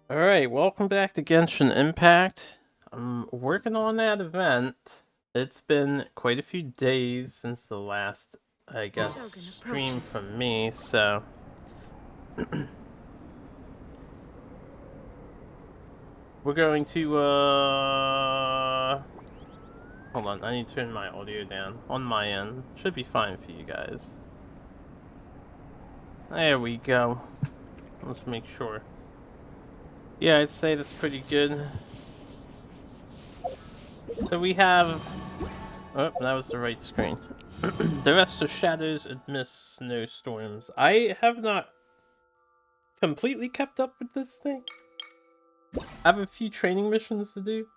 Alright, welcome back to Genshin Impact. I'm working on that event. It's been quite a few days since the last, I guess, stream from me, so... We're going to, hold on, I need to turn my audio down on my end. Should be fine for you guys. There we go. Let's make sure. Yeah, I'd say that's pretty good. So we have... Oh, that was the right screen. The rest are shadows amidst snowstorms. I have not completely kept up with this thing. I have a few training missions to do.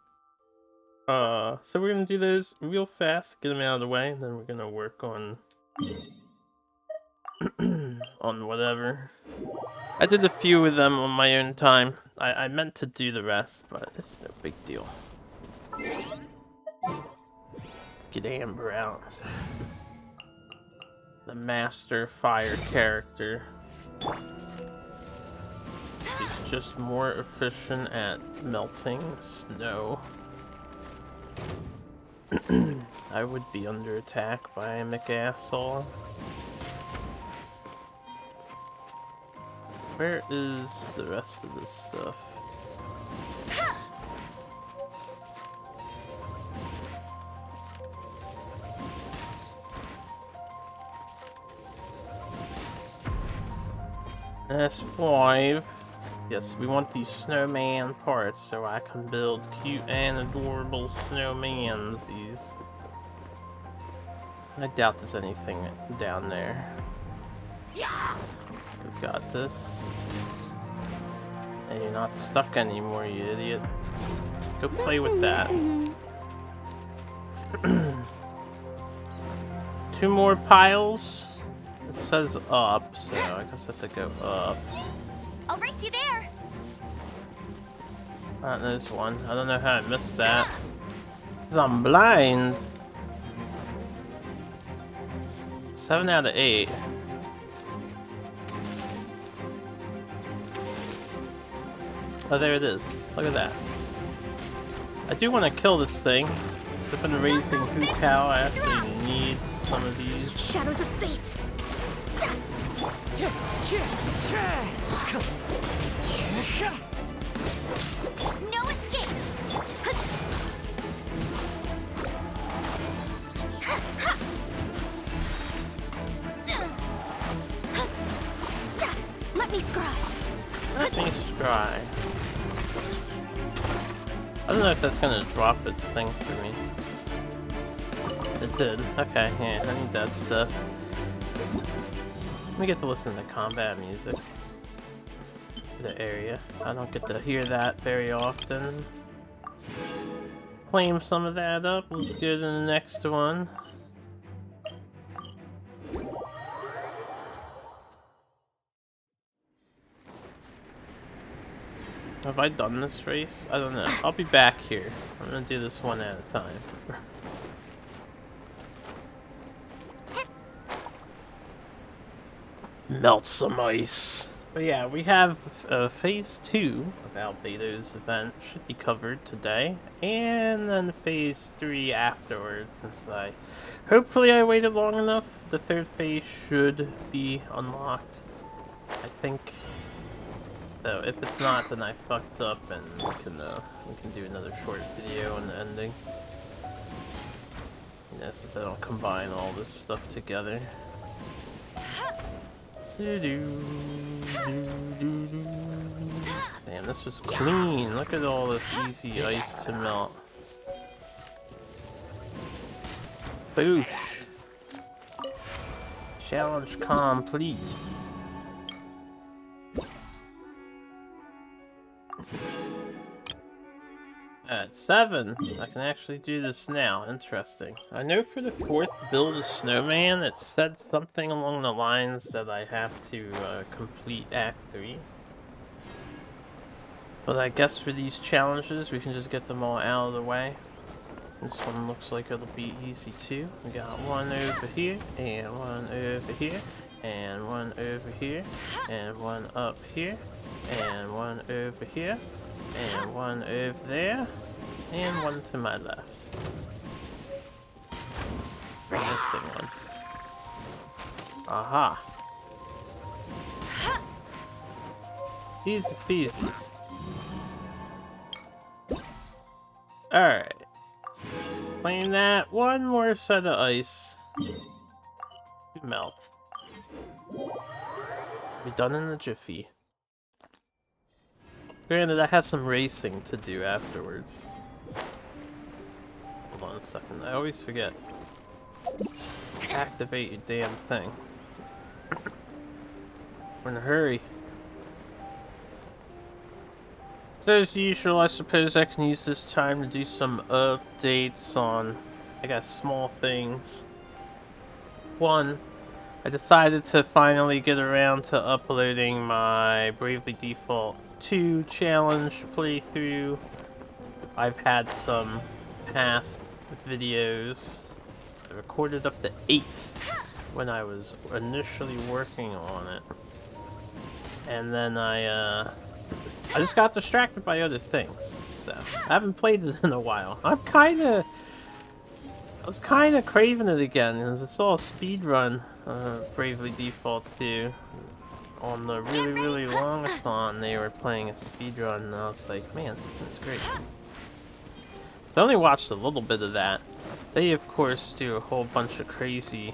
So we're gonna do those real fast, get them out of the way, and then we're gonna work on on whatever. I did a few of them on my own time. I meant to do the rest, but it's no big deal. Let's get Amber out. The master fire character. He's just more efficient at melting snow. I would be under attack by a McAsshole. Where is the rest of this stuff? That's 5. Yes, we want these snowman parts so I can build cute and adorable snowmans. I doubt there's anything down there. We've got this. And you're not stuck anymore, you idiot. Go play with that. 2 more piles. It says up, so I guess I have to go up. I'll race you there. There's one. I don't know how I missed that. 'Cause I'm blind. 7 out of 8. Oh, there it is. Look at that. I do want to kill this thing. So I've been raising Hukao. I actually need some of these. Shadows of fate. No escape. Let me scry. Let me scry. I don't know if that's gonna drop its thing for me. It did. Okay, yeah, I need that stuff. We get to listen to combat music. The area. I don't get to hear that very often. Claim some of that up. Let's go to the next one. Have I done this race? I don't know. I'll be back here. I'm gonna do this one at a time. Melt some ice. But yeah, we have phase 2 of Albedo's event should be covered today, and then phase 3 afterwards. Since hopefully I waited long enough, the 3rd phase should be unlocked. I think. So if it's not, then I fucked up, and we can do another short video on the ending. Yeah, since I don't combine all this stuff together. Damn, this was clean. Look at all this easy ice to melt. Boosh. Challenge complete. At 7, I can actually do this now. Interesting. I know for the 4th build of Snowman, it said something along the lines that I have to complete Act 3. But I guess for these challenges, we can just get them all out of the way. This one looks like it'll be easy too. We got one over here, and one over here, and one over here, and one up here, and one over here, and one over there, and one to my left. Missing one. Aha. Easy peasy. Alright. Playing that, one more set of ice. To melt. Be done in a jiffy. Granted, I have some racing to do afterwards. Hold on a second, I always forget. Activate your damn thing. We're in a hurry. So as usual, I suppose I can use this time to do some updates on, I guess, small things. One, I decided to finally get around to uploading my Bravely Default 2 challenge playthrough. I've had some past videos. I recorded up to 8 when I was initially working on it. And then I just got distracted by other things, so I haven't played it in a while. I was kinda craving it again, because I saw a speedrun Bravely Default 2 on the really long-a-thon. They were playing a speedrun, and I was like, man, that's great. So I only watched a little bit of that. They, of course, do a whole bunch of crazy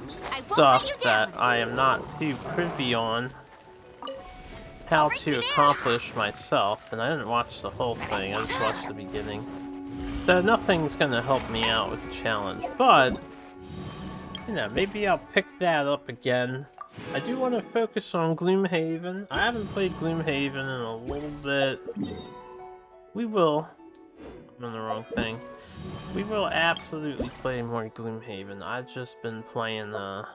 stuff that I am not too privy on how to accomplish myself, and I didn't watch the whole thing, I just watched the beginning. So nothing's gonna help me out with the challenge, but, you know, maybe I'll pick that up again. I do want to focus on Gloomhaven. I haven't played Gloomhaven in a little bit. We will. I'm on the wrong thing. We will absolutely play more Gloomhaven. I've just been playing the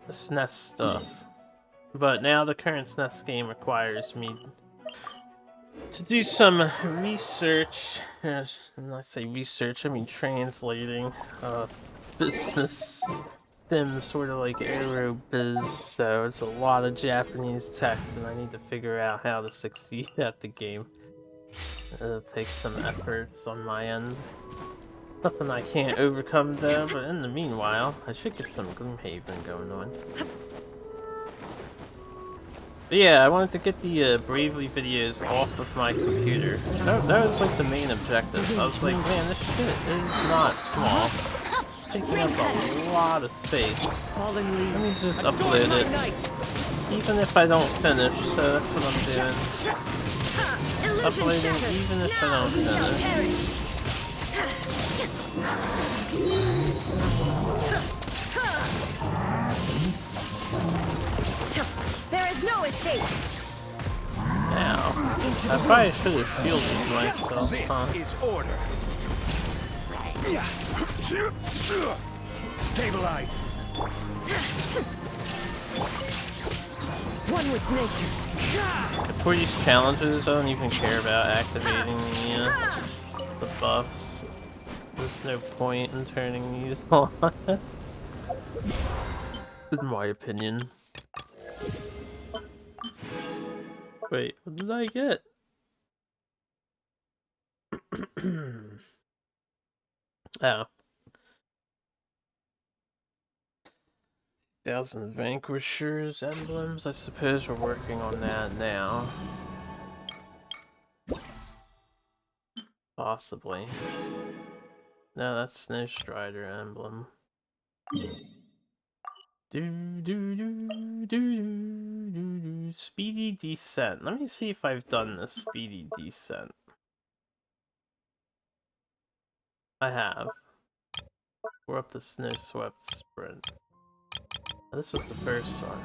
SNES stuff. But now the current SNES game requires me to do some research. When I say research, I mean translating business sim, sort of like Aerobiz. So it's a lot of Japanese text, and I need to figure out how to succeed at the game. It'll take some efforts on my end. Nothing I can't overcome though, but in the meanwhile, I should get some Gloomhaven going on. But yeah, I wanted to get the Bravely videos off of my computer. That was like the main objective. I was like, man, this shit is not small. It's taking up a lot of space. Let me just upload it. Even if I don't finish, so that's what I'm doing. Uploading even if I don't finish. There is no escape. Now, I probably should have shielded myself, huh? This is order. Stabilize. One with nature. For these challenges, I don't even care about activating the buffs. There's no point in turning these on. In my opinion. Wait, what did I get? Oh. 1,000 Vanquishers emblems. I suppose we're working on that now. Possibly. No, that's Snowstrider emblem. Speedy descent. Let me see if I've done this speedy descent. I have. We're up to Snow Swept Sprint. This was the first one.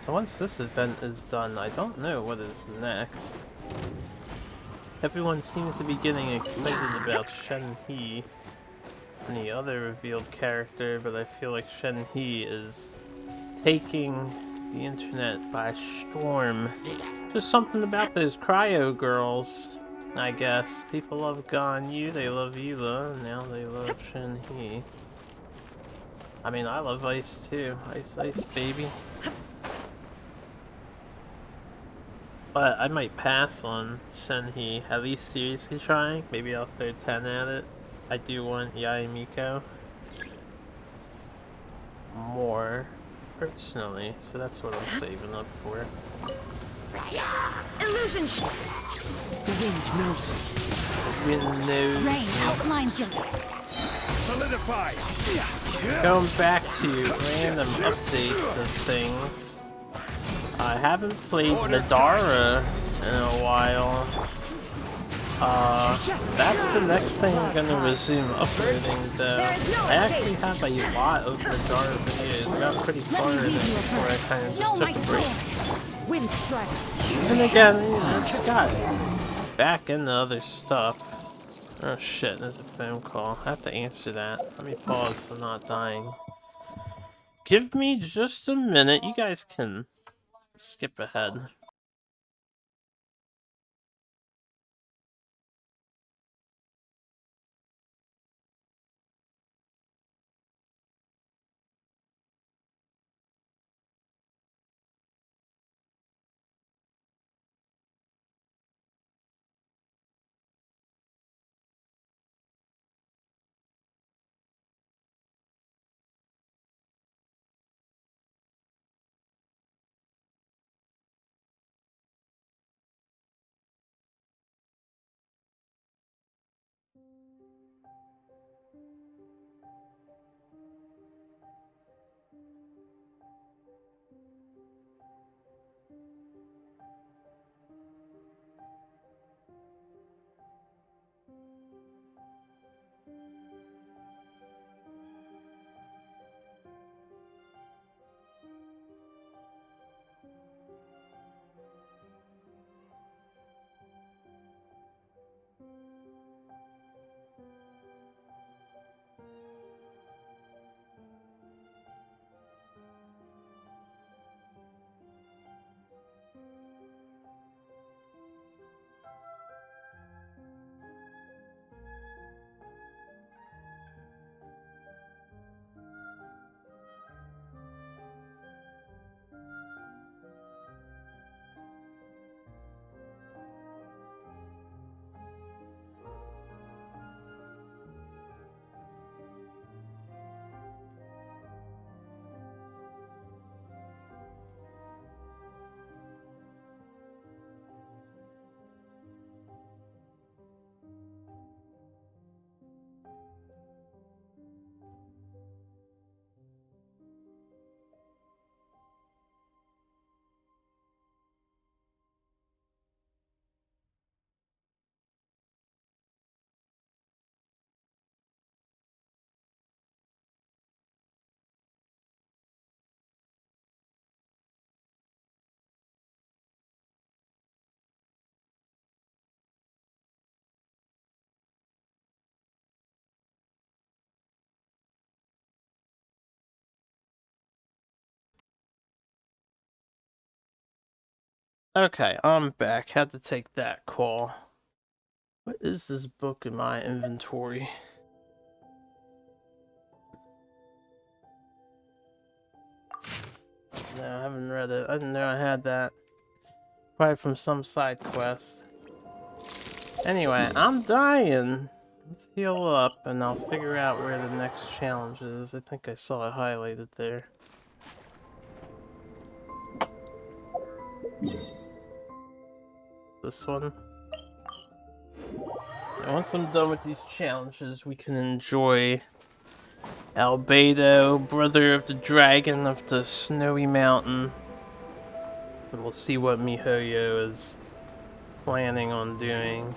So once this event is done, I don't know what is next. Everyone seems to be getting excited about Shen-He and the other revealed character, but I feel like Shen-He is taking the internet by storm. Just something about those cryo girls, I guess. People love Ganyu, they love Yula, and now they love Shinhee. I mean, I love Ice too. Ice, Ice, baby. But I might pass on Shinhee, at least seriously trying. Maybe I'll throw 10 at it. I do want Yaemiko more personally, so that's what I'm saving up for. Illusion. The wind knows me. The wind knows. Rain outlines your. Solidify. Going back to random updates of things. I haven't played Nadara in a while. That's the next thing I'm gonna resume uploading though. I actually have a lot of Nadara videos. I got pretty far in it before I kind of just took a break. Wind strike. And again, I just got back into other stuff. Oh shit, there's a phone call. I have to answer that. Let me pause so I'm not dying. Give me just a minute. You guys can skip ahead. Okay, I'm back. Had to take that call. What is this book in my inventory? No, I haven't read it. I didn't know I had that. Probably from some side quest. Anyway, I'm dying. Let's heal up and I'll figure out where the next challenge is. I think I saw it highlighted there. This one. And once I'm done with these challenges, we can enjoy Albedo, brother of the dragon of the snowy mountain. And we'll see what MiHoYo is planning on doing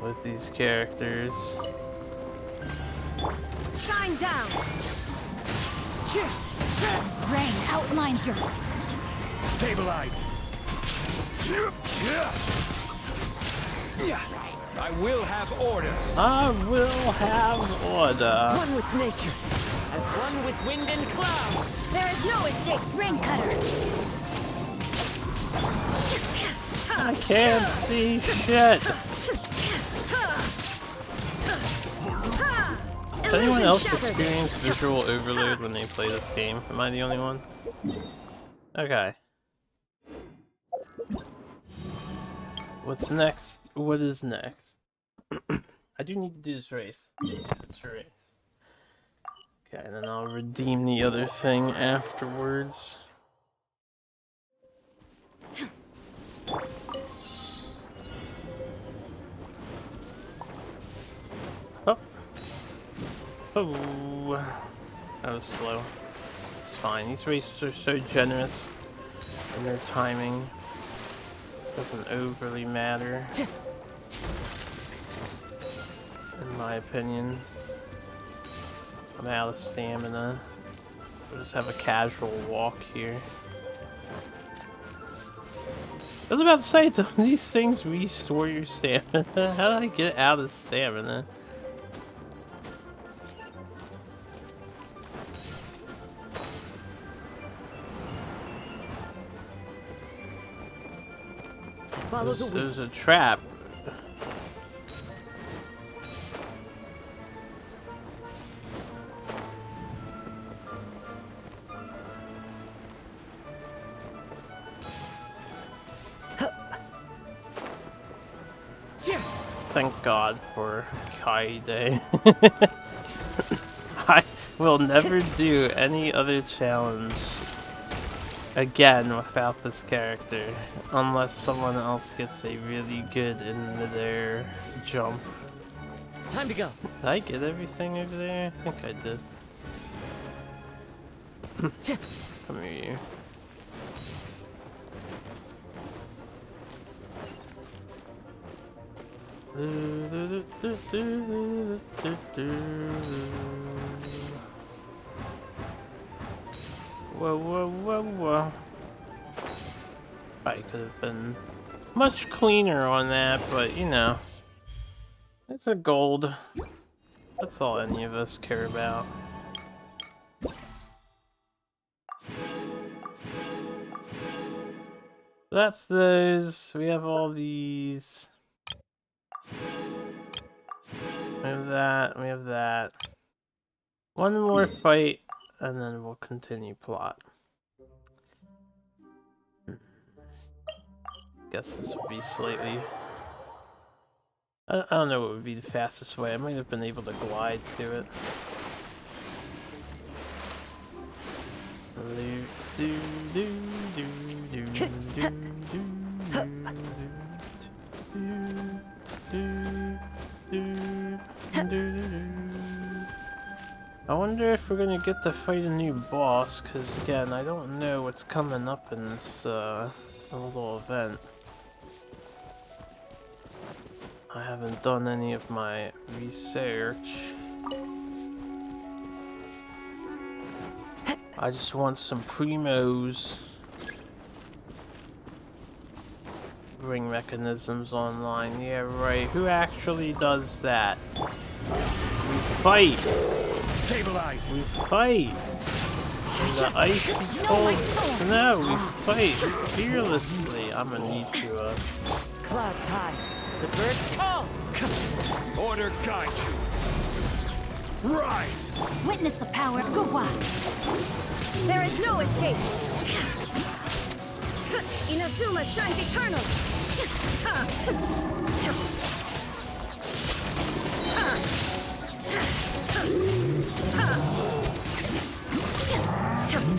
with these characters. Shine down. Rain outlines your. Stabilize. I will have order. I will have order. One with nature. As one with wind and cloud. There is no escape. Rain cutter. I can't see shit. Does anyone else experience visual overload when they play this game? Am I the only one? Okay. What's next? What is next? I do need to do this race. Okay, and then I'll redeem the other thing afterwards. Oh. Oh. That was slow. It's fine. These races are so generous in their timing. Doesn't overly matter. In my opinion. I'm out of stamina. We'll just have a casual walk here. I was about to say, do these things restore your stamina? How do I get out of stamina? There's a trap. Thank God for Kaide. I will never do any other challenge again without this character, unless someone else gets a really good in midair jump. Time to go. Did I get everything over there? I think I did. Come here. Whoa, whoa, whoa, whoa. I could have been much cleaner on that, but you know, it's a gold. That's all any of us care about. That's those. We have all these. We have that. We have that. One more fight, and then we'll continue plot. Guess this would be slightly. I don't know what would be the fastest way. I might have been able to glide to it. I wonder if we're gonna get to fight a new boss, because again, I don't know what's coming up in this little event. I haven't done any of my research. I just want some primos. Bring mechanisms online. Yeah, right. Who actually does that? We fight. Stabilize. We fight. In the icy cold snow, we fight fearlessly. I'm gonna need to Clouds high. The birds call. Order guide you. Rise. Witness the power of Gua. There is no escape. Inazuma shines eternal.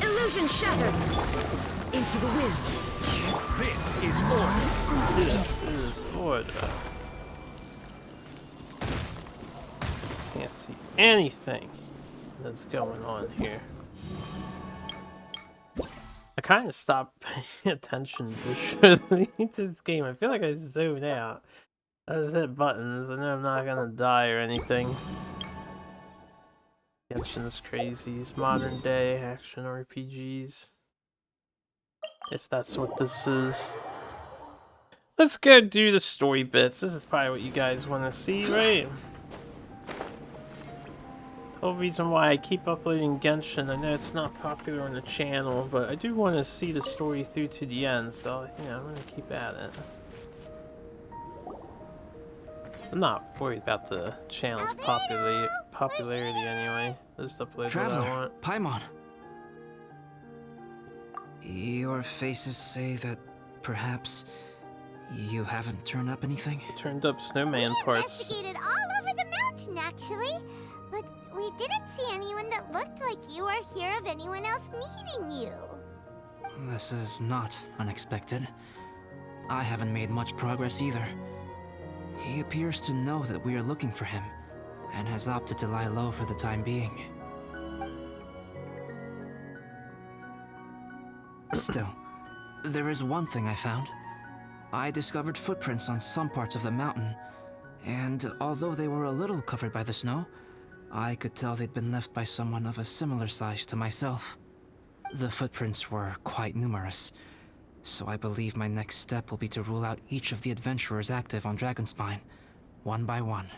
Illusion shattered. Into the wind. This is order. This is order. Can't see anything that's going on here. I kind of stopped paying attention visually to this game. I feel like I zoned out. I just hit buttons. I know I'm not gonna die or anything. Genshin's crazies, modern day action RPGs. If that's what this is. Let's go do the story bits. This is probably what you guys want to see, right? whole reason why I keep uploading Genshin. I know it's not popular on the channel, but I do want to see the story through to the end, so you know, I'm gonna keep at it. I'm not worried about the channel's popularity anyway. I just upload what I Traveler, want. Paimon. Your faces say that perhaps you haven't turned up anything? Turned up Snowman parts. Investigated all over the mountain, actually. But we didn't see anyone that looked like you or hear of anyone else meeting you. This is not unexpected. I haven't made much progress either. He appears to know that we are looking for him, and has opted to lie low for the time being. Still, there is one thing I found. I discovered footprints on some parts of the mountain, and although they were a little covered by the snow, I could tell they'd been left by someone of a similar size to myself. The footprints were quite numerous, so I believe my next step will be to rule out each of the adventurers active on Dragonspine, one by one.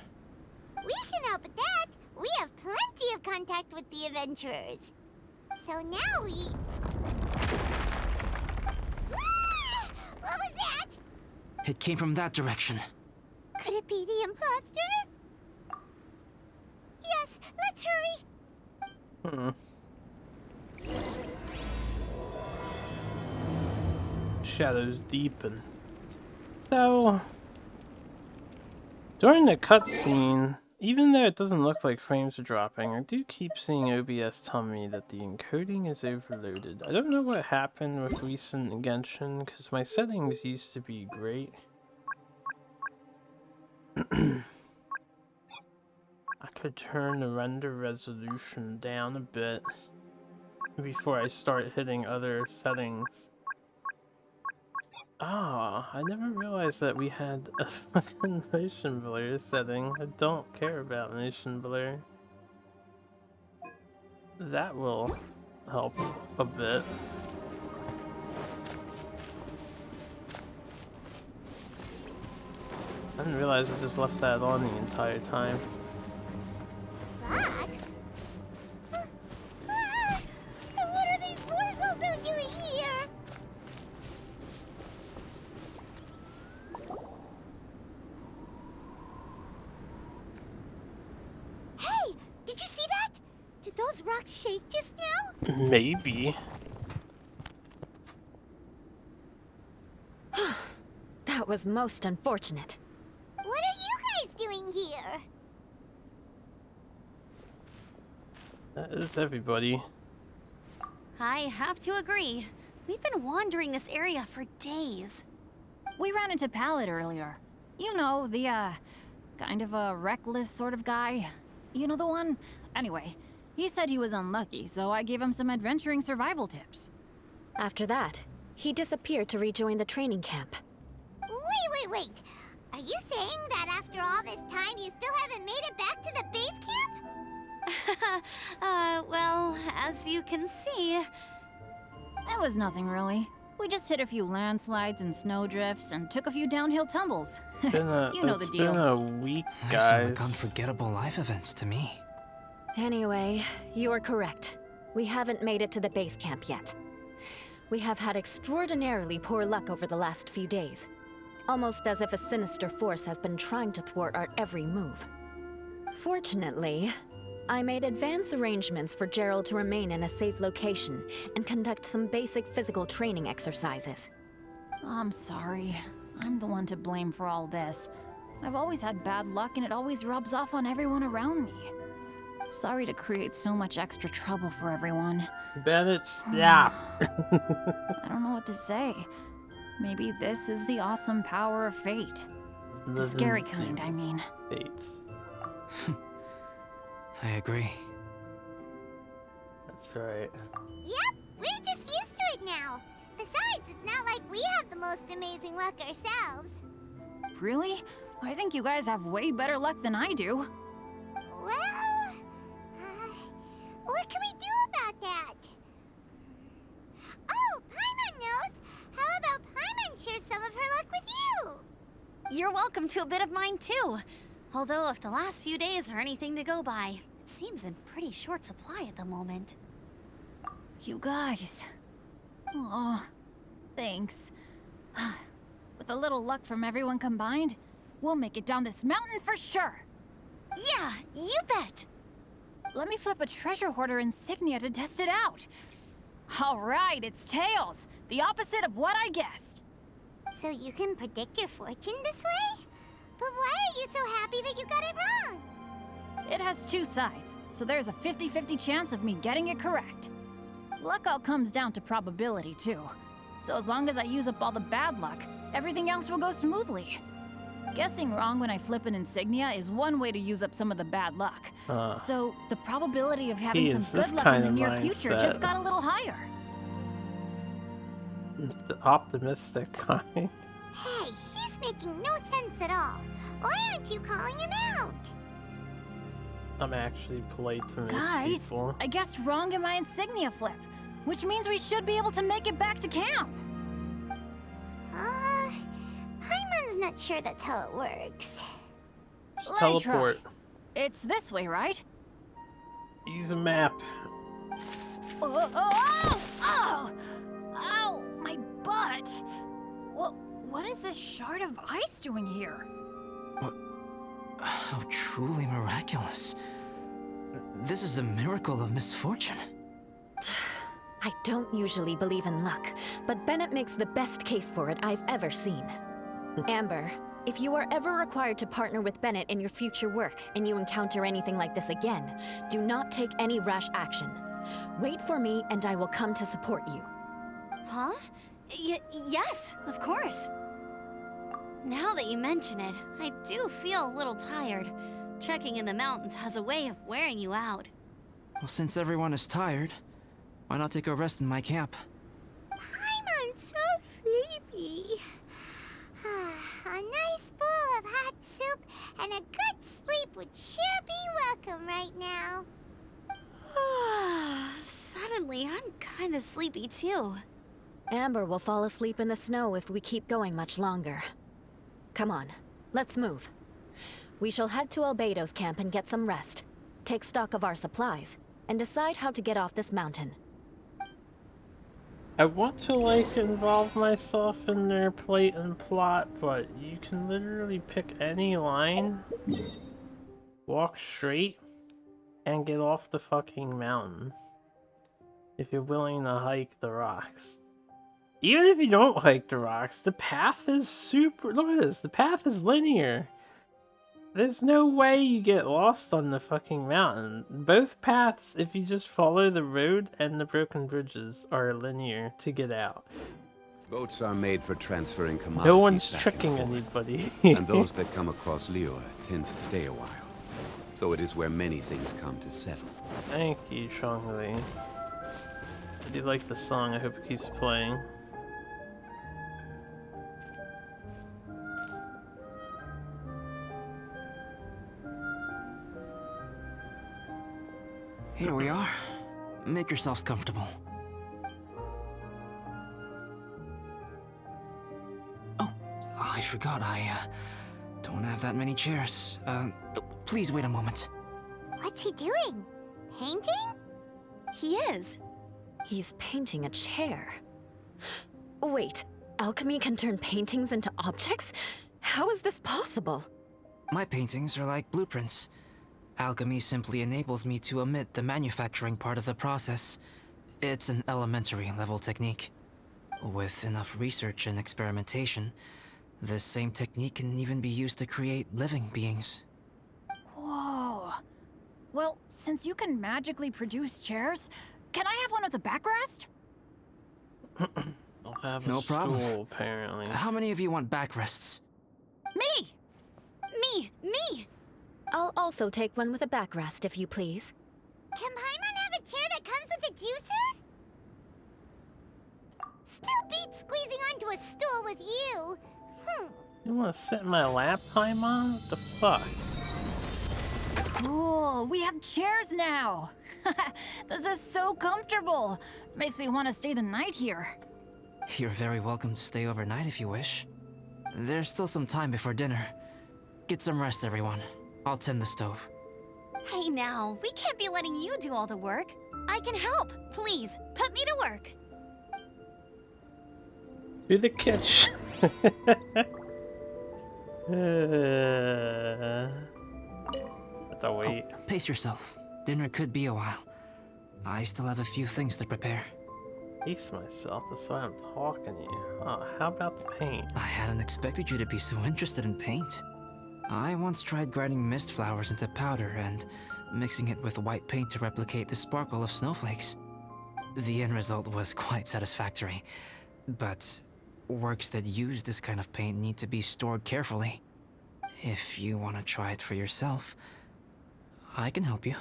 We can help with that. We have plenty of contact with the adventurers. So now we... Ah! What was that? It came from that direction. Could it be the imposter? Yes, let's hurry. Shadows deepen. So, during the cutscene, even though it doesn't look like frames are dropping, I do keep seeing OBS tell me that the encoding is overloaded. I don't know what happened with recent Genshin, because my settings used to be great. I could turn the render resolution down a bit before I start hitting other settings. Ah, I never realized that we had a fucking motion blur setting. I don't care about motion blur. That will help a bit. I didn't realize I just left that on the entire time. Fox? Ah! And what are these morsels doing here? Hey! Did you see that? Did those rocks shake just now? Maybe. That was most unfortunate. What are you guys doing here? That is everybody. I have to agree. We've been wandering this area for days. We ran into Pallet earlier. You know, the, kind of a reckless sort of guy. You know the one? Anyway, he said he was unlucky, so I gave him some adventuring survival tips. After that, he disappeared to rejoin the training camp. Wait. Are you saying that after all this time you still haven't made it back to the base camp? Well, as you can see... It was nothing really. We just hit a few landslides and snowdrifts and took a few downhill tumbles. You know the deal. It's been a week, They seem like guys. unforgettable life events to me. Anyway, you're correct. We haven't made it to the base camp yet. We have had extraordinarily poor luck over the last few days. Almost as if a sinister force has been trying to thwart our every move. Fortunately, I made advance arrangements for Gerald to remain in a safe location and conduct some basic physical training exercises. I'm sorry. I'm the one to blame for all this. I've always had bad luck and it always rubs off on everyone around me. Sorry to create so much extra trouble for everyone. Bennett, stop. I don't know what to say. Maybe this is the awesome power of fate. The scary kind, I mean. Fate. I agree. That's right. Yep, we're just used to it now. Besides, it's not like we have the most amazing luck ourselves. Really? I think you guys have way better luck than I do. Well, what can we do about that? Oh, Paimon knows! How about Paimon share some of her luck with you? You're welcome to a bit of mine too. Although if the last few days are anything to go by, it's seems in pretty short supply at the moment. You guys. Aw, thanks. With a little luck from everyone combined, we'll make it down this mountain for sure. Yeah, you bet! Let me flip a treasure hoarder insignia to test it out. All right, it's tails. The opposite of what I guessed. So you can predict your fortune this way? But why are you so happy that you got it wrong? It has two sides, so there's a 50-50 chance of me getting it correct. Luck all comes down to probability, too. So as long as I use up all the bad luck, everything else will go smoothly. Guessing wrong when I flip an insignia is one way to use up some of the bad luck. So the probability of having some good luck in the near future just got a little higher. The optimistic kind. Hey, he's making no sense at all. Why aren't you calling him out? I'm actually polite to most Guys, people. I guessed wrong in my insignia flip, which means we should be able to make it back to camp. Paimon's not sure that's how it works. Just Let me teleport. try. It's this way, right? Use a map. Oh! Ow! My butt! What is this shard of ice doing here? How truly miraculous. This is a miracle of misfortune. I don't usually believe in luck, but Bennett makes the best case for it I've ever seen. Amber, if you are ever required to partner with Bennett in your future work and you encounter anything like this again, do not take any rash action. Wait for me and I will come to support you. Huh? Yes, of course. Now that you mention it, I do feel a little tired. Trekking in the mountains has a way of wearing you out. Well, since everyone is tired, why not take a rest in my camp? Paimon's so sleepy. A nice bowl of hot soup and a good sleep would sure be welcome right now. Suddenly, I'm kind of sleepy too. Amber will fall asleep in the snow if we keep going much longer. Come on, let's move. We shall head to Albedo's camp and get some rest, take stock of our supplies, and decide how to get off this mountain. I want to, like, involve myself in their plate and plot, but you can literally pick any line, walk straight, and get off the fucking mountain. If you're willing to hike the rocks. Even if you don't hike the rocks, the path is super... Look at this, the path is linear. There's no way you get lost on the fucking mountain. Both paths, if you just follow the road and the broken bridges, are linear to get out. Boats are made for transferring commodities. No one's back tricking and forth. anybody. And those that come across Lure tend to stay a while. So it is where many things come to settle. Thank you, Chongli. I do like the song, I hope it keeps playing. Here we are. Make yourselves comfortable. Oh, I forgot I don't have that many chairs. Please wait a moment. What's he doing? Painting? He is. He's painting a chair. Wait, alchemy can turn paintings into objects? How is this possible? My paintings are like blueprints. Alchemy simply enables me to omit the manufacturing part of the process. It's an elementary level technique. With enough research and experimentation, this same technique can even be used to create living beings. Whoa. Well, since you can magically produce chairs, can I have one with a backrest? I'll have No a problem. stool, apparently. How many of you want backrests? Me! Me! I'll also take one with a backrest, if you please. Can Paimon have a chair that comes with a juicer? Still beats squeezing onto a stool with you. You wanna sit in my lap, Paimon? What the fuck? Cool, we have chairs now! This is so comfortable! Makes me want to stay the night here. You're very welcome to stay overnight if you wish. There's still some time before dinner. Get some rest, everyone. I'll tend the stove. Hey now, we can't be letting you do all the work. I can help. Please, put me to work. To the kitchen. Have to wait. Oh, pace yourself. Dinner could be a while. I still have a few things to prepare. Pace myself, that's why I'm talking to you. Oh, how about the paint? I hadn't expected you to be so interested in paint. I once tried grinding mist flowers into powder and mixing it with white paint to replicate the sparkle of snowflakes. The end result was quite satisfactory, but works that use this kind of paint need to be stored carefully. If you want to try it for yourself, I can help you.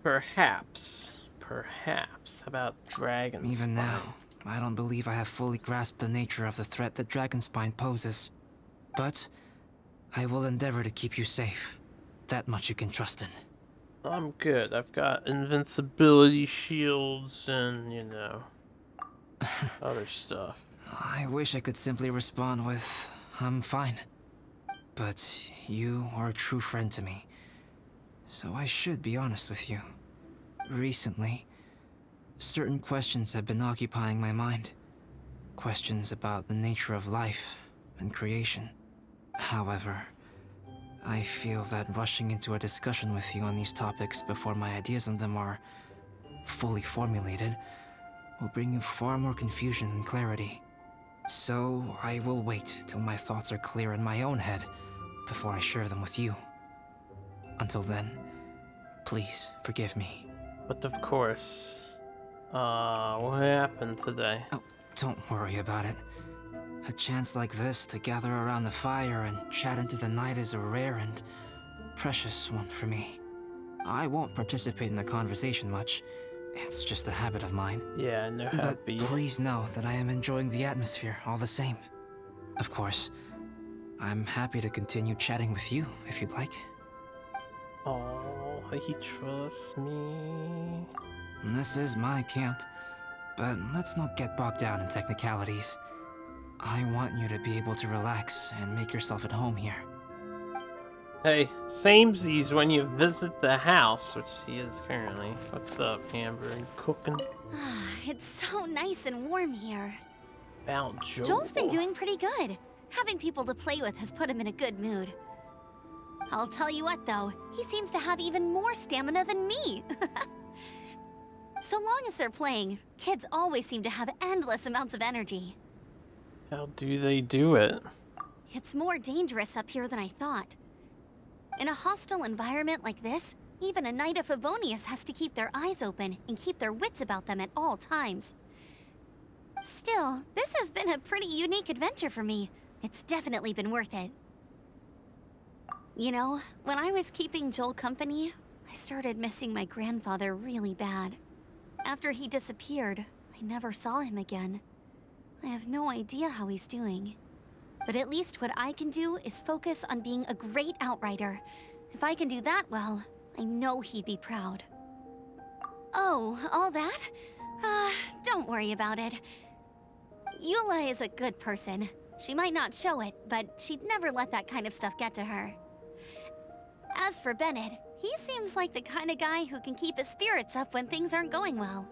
Perhaps. Perhaps. How about dragon Even spine? now, I don't believe I have fully grasped the nature of the threat that Dragonspine poses. But I will endeavor to keep you safe. That much you can trust in. I'm good. I've got invincibility shields and, you know, other stuff. I wish I could simply respond with, I'm fine. But you are a true friend to me. So I should be honest with you. Recently, certain questions have been occupying my mind. Questions about the nature of life and creation. However, I feel that rushing into a discussion with you on these topics before my ideas on them are fully formulated will bring you far more confusion than clarity. So I will wait till my thoughts are clear in my own head before I share them with you. Until then, please forgive me. But of course, what happened today? Oh, don't worry about it. A chance like this to gather around the fire and chat into the night is a rare and precious one for me. I won't participate in the conversation much. It's just a habit of mine. Yeah, I know how to But be. please know that I am enjoying the atmosphere all the same. Of course, I'm happy to continue chatting with you if you'd like. Oh, he trusts me. This is my camp, but let's not get bogged down in technicalities. I want you to be able to relax and make yourself at home here. Hey, samesies when you visit the house, which he is currently. What's up, Amber? You cooking? It's so nice and warm here. About Joel. Joel's been doing pretty good. Having people to play with has put him in a good mood. I'll tell you what, though, he seems to have even more stamina than me. So long as they're playing, kids always seem to have endless amounts of energy. How do they do it? It's more dangerous up here than I thought. In a hostile environment like this, even a Knight of Favonius has to keep their eyes open and keep their wits about them at all times. Still, this has been a pretty unique adventure for me. It's definitely been worth it. You know, when I was keeping Joel company, I started missing my grandfather really bad. After he disappeared, I never saw him again. I have no idea how he's doing. But at least what I can do is focus on being a great outrider. If I can do that well, I know he'd be proud. Oh, all that? Don't worry about it. Eula is a good person. She might not show it, but she'd never let that kind of stuff get to her. As for Bennett, he seems like the kind of guy who can keep his spirits up when things aren't going well.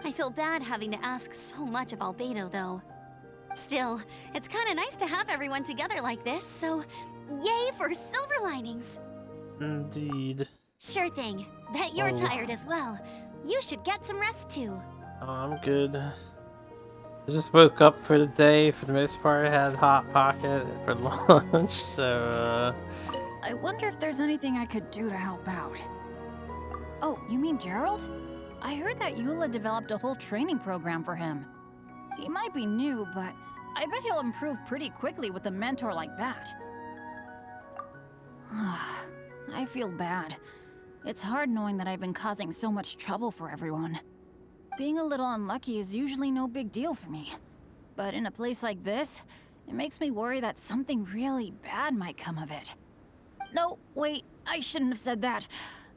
I feel bad having to ask so much of Albedo, though. Still, it's kind of nice to have everyone together like this, so yay for silver linings. Indeed. Sure thing. Bet you're tired as well. You should get some rest too. Oh, I'm good. I just woke up for the day. For the most part, I had Hot Pocket for lunch, so, I wonder if there's anything I could do to help out. Oh, you mean Gerald? I heard that Eula developed a whole training program for him. He might be new, but I bet he'll improve pretty quickly with a mentor like that. I feel bad. It's hard knowing that I've been causing so much trouble for everyone. Being a little unlucky is usually no big deal for me. But in a place like this, it makes me worry that something really bad might come of it. No, wait, I shouldn't have said that.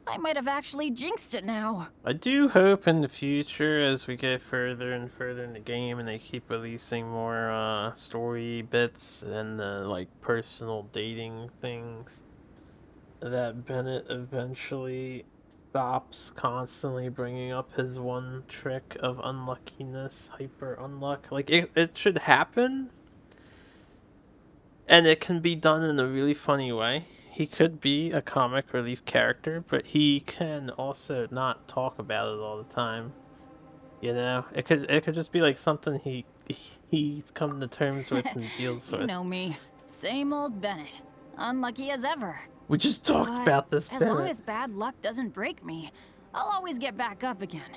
I might have actually jinxed it now. I do hope in the future, as we get further and further in the game and they keep releasing more story bits and like personal dating things, that Bennett eventually stops constantly bringing up his one trick of unluckiness, hyper unluck. Like, it should happen, and it can be done in a really funny way. He could be a comic relief character, but he can also not talk about it all the time. You know, it could just be like something he's come to terms with and deals with. You know me. Same old Bennett. Unlucky as ever. We just talked But about this, as Bennett. long as bad luck doesn't break me, I'll always get back up again.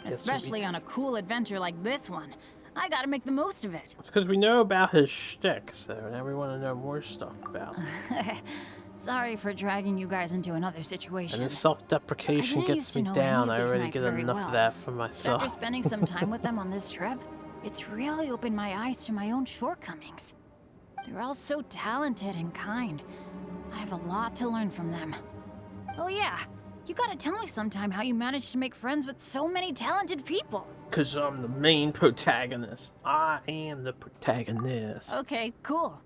Especially on a cool adventure like this one. I gotta make the most of it. It's because we know about his shtick, so now we want to know more stuff about him. Sorry for dragging you guys into another situation. And his self-deprecation gets me down. I already get enough of that for myself. After spending some time with them on this trip, it's really opened my eyes to my own shortcomings. They're all so talented and kind. I have a lot to learn from them. Oh yeah, you gotta tell me sometime how you managed to make friends with so many talented people. Because I'm the main protagonist. I am the protagonist. Okay, cool.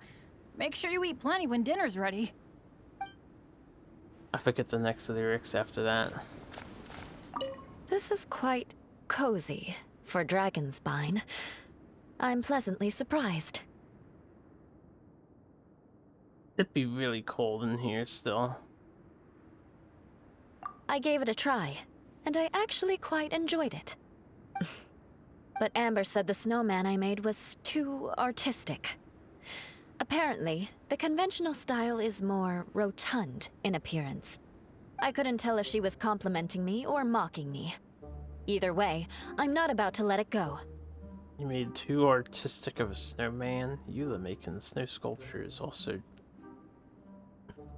Make sure you eat plenty when dinner's ready. I forget the next lyrics after that. This is quite cozy for Dragonspine. I'm pleasantly surprised. It'd be really cold in here still. I gave it a try, and I actually quite enjoyed it. But Amber said the snowman I made was too artistic. Apparently, the conventional style is more rotund in appearance. I couldn't tell if she was complimenting me or mocking me. Either way, I'm not about to let it go. You made too artistic of a snowman. You the making snow sculptures also.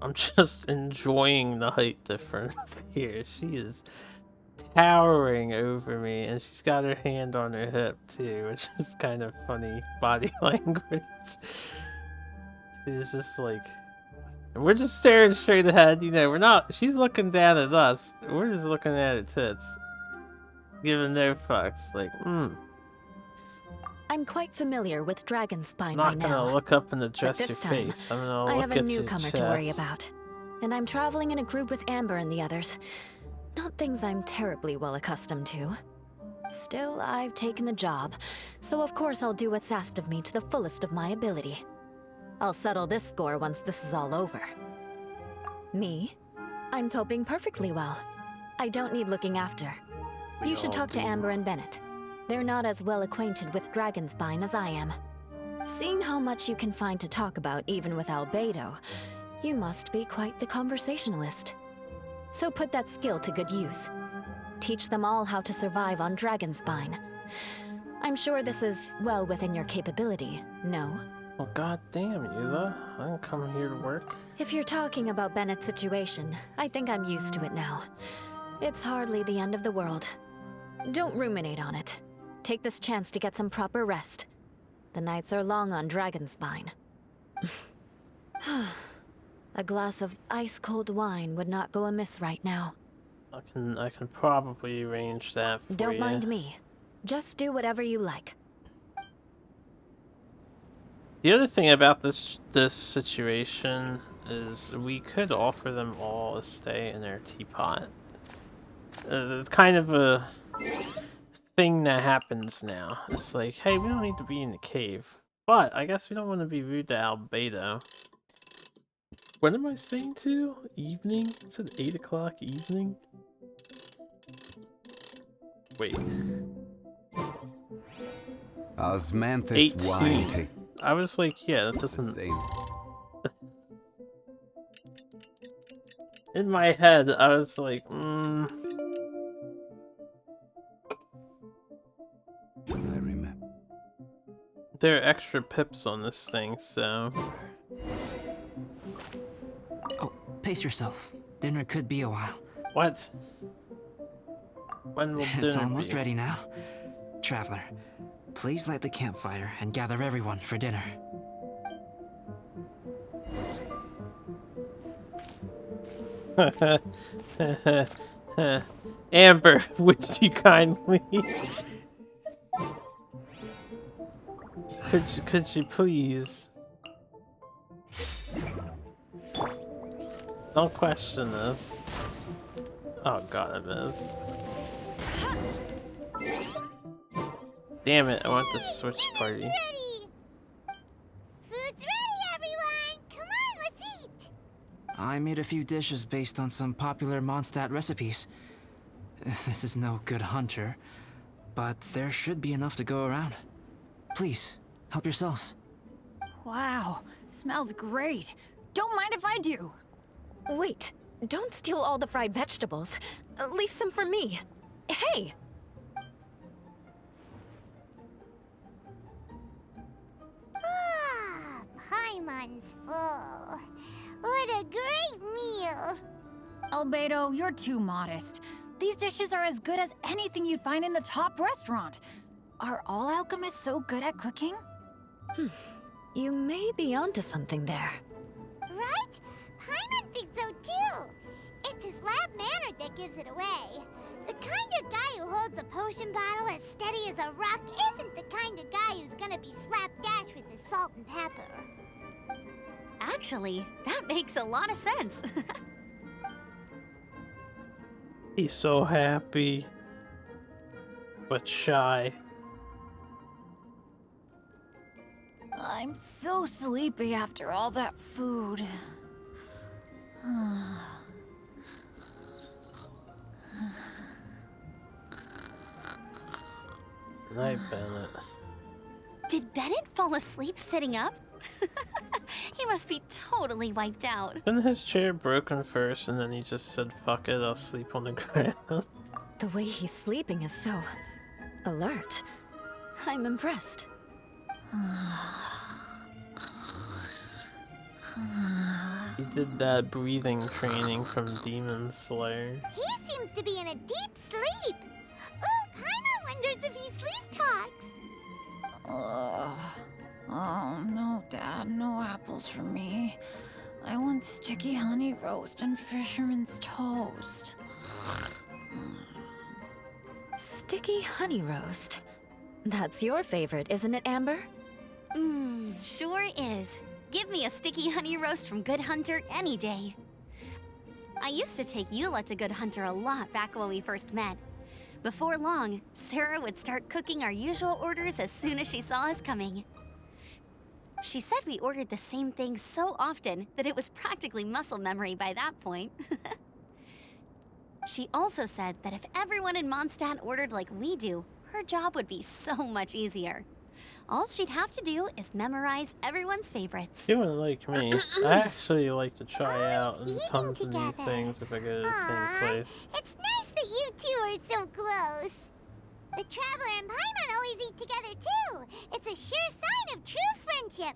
I'm just enjoying the height difference here. She is towering over me, and she's got her hand on her hip too, which is kind of funny body language. She's just like, we're just staring straight ahead, you know, we're not, she's looking down at us, we're just looking at her tits. Giving no fucks, like, I'm quite familiar with Dragonspine by not now. gonna look up and address But your this time, face, I'm gonna I look have at a your newcomer chest. to worry about. And I'm traveling in a group with Amber and the others. Not things I'm terribly well accustomed to. Still, I've taken the job, so of course I'll do what's asked of me to the fullest of my ability. I'll settle this score once this is all over. Me? I'm coping perfectly well. I don't need looking after. You should talk to Amber and Bennett. They're not as well acquainted with Dragonspine as I am. Seeing how much you can find to talk about even with Albedo, you must be quite the conversationalist. So put that skill to good use. Teach them all how to survive on Dragonspine. I'm sure this is well within your capability, no? Well, goddamn, Eula. I didn't come here to work. If you're talking about Bennett's situation, I think I'm used to it now. It's hardly the end of the world. Don't ruminate on it. Take this chance to get some proper rest. The nights are long on Dragonspine. A glass of ice-cold wine would not go amiss right now. I can probably arrange that for you. Don't mind me. Just do whatever you like. The other thing about this situation is we could offer them all a stay in their teapot. It's kind of a thing that happens now. It's like, hey, we don't need to be in the cave. But I guess we don't want to be rude to Albedo. When am I staying to? Evening? Is it 8 o'clock evening? Wait. Osmanthus 18. wine. I was like, yeah, that doesn't... In my head, I was like, I remember. There are extra pips on this thing, so... Oh, pace yourself. Dinner could be a while. What? When will dinner It's almost be? ready now. Traveler, please light the campfire and gather everyone for dinner. Amber, would you kindly... could you please... Don't question this. Oh god, I missed. Damn it, I want to switch party. Ready! Food's ready, everyone! Come on, let's eat! I made a few dishes based on some popular Mondstadt recipes. This is no good hunter, but there should be enough to go around. Please, help yourselves. Wow, smells great. Don't mind if I do. Wait, don't steal all the fried vegetables. Leave some for me. Hey! Ah, Paimon's full. What a great meal! Albedo, you're too modest. These dishes are as good as anything you'd find in a top restaurant. Are all alchemists so good at cooking? You may be onto something there. Right? Paimon thinks so too. It's his lab manner that gives it away. The kind of guy who holds a potion bottle as steady as a rock isn't the kind of guy who's gonna be slapdash with his salt and pepper. Actually, that makes a lot of sense. He's so happy, but shy. I'm so sleepy after all that food. Good night, Bennett. Did Bennett fall asleep sitting up? He must be totally wiped out. Wasn't his chair broken first, and then he just said, fuck it, I'll sleep on the ground? The way he's sleeping is so alert. I'm impressed. He did that breathing training from Demon Slayer. He seems to be in a deep sleep. Ooh, Paimon wonders if he sleep talks. Oh, no, Dad, no apples for me. I want sticky honey roast and fisherman's toast. Sticky honey roast. That's your favorite, isn't it, Amber? Sure is. Give me a sticky honey roast from Good Hunter any day. I used to take Eula to Good Hunter a lot back when we first met. Before long, Sarah would start cooking our usual orders as soon as she saw us coming. She said we ordered the same thing so often that it was practically muscle memory by that point. She also said that if everyone in Mondstadt ordered like we do, her job would be so much easier. All she'd have to do is memorize everyone's favorites. You wouldn't like me. I actually like to try out eating tons of new together. things if I go to the Aw, same place. It's nice that you two are so close. The Traveler and Paimon always eat together too. It's a sure sign of true friendship.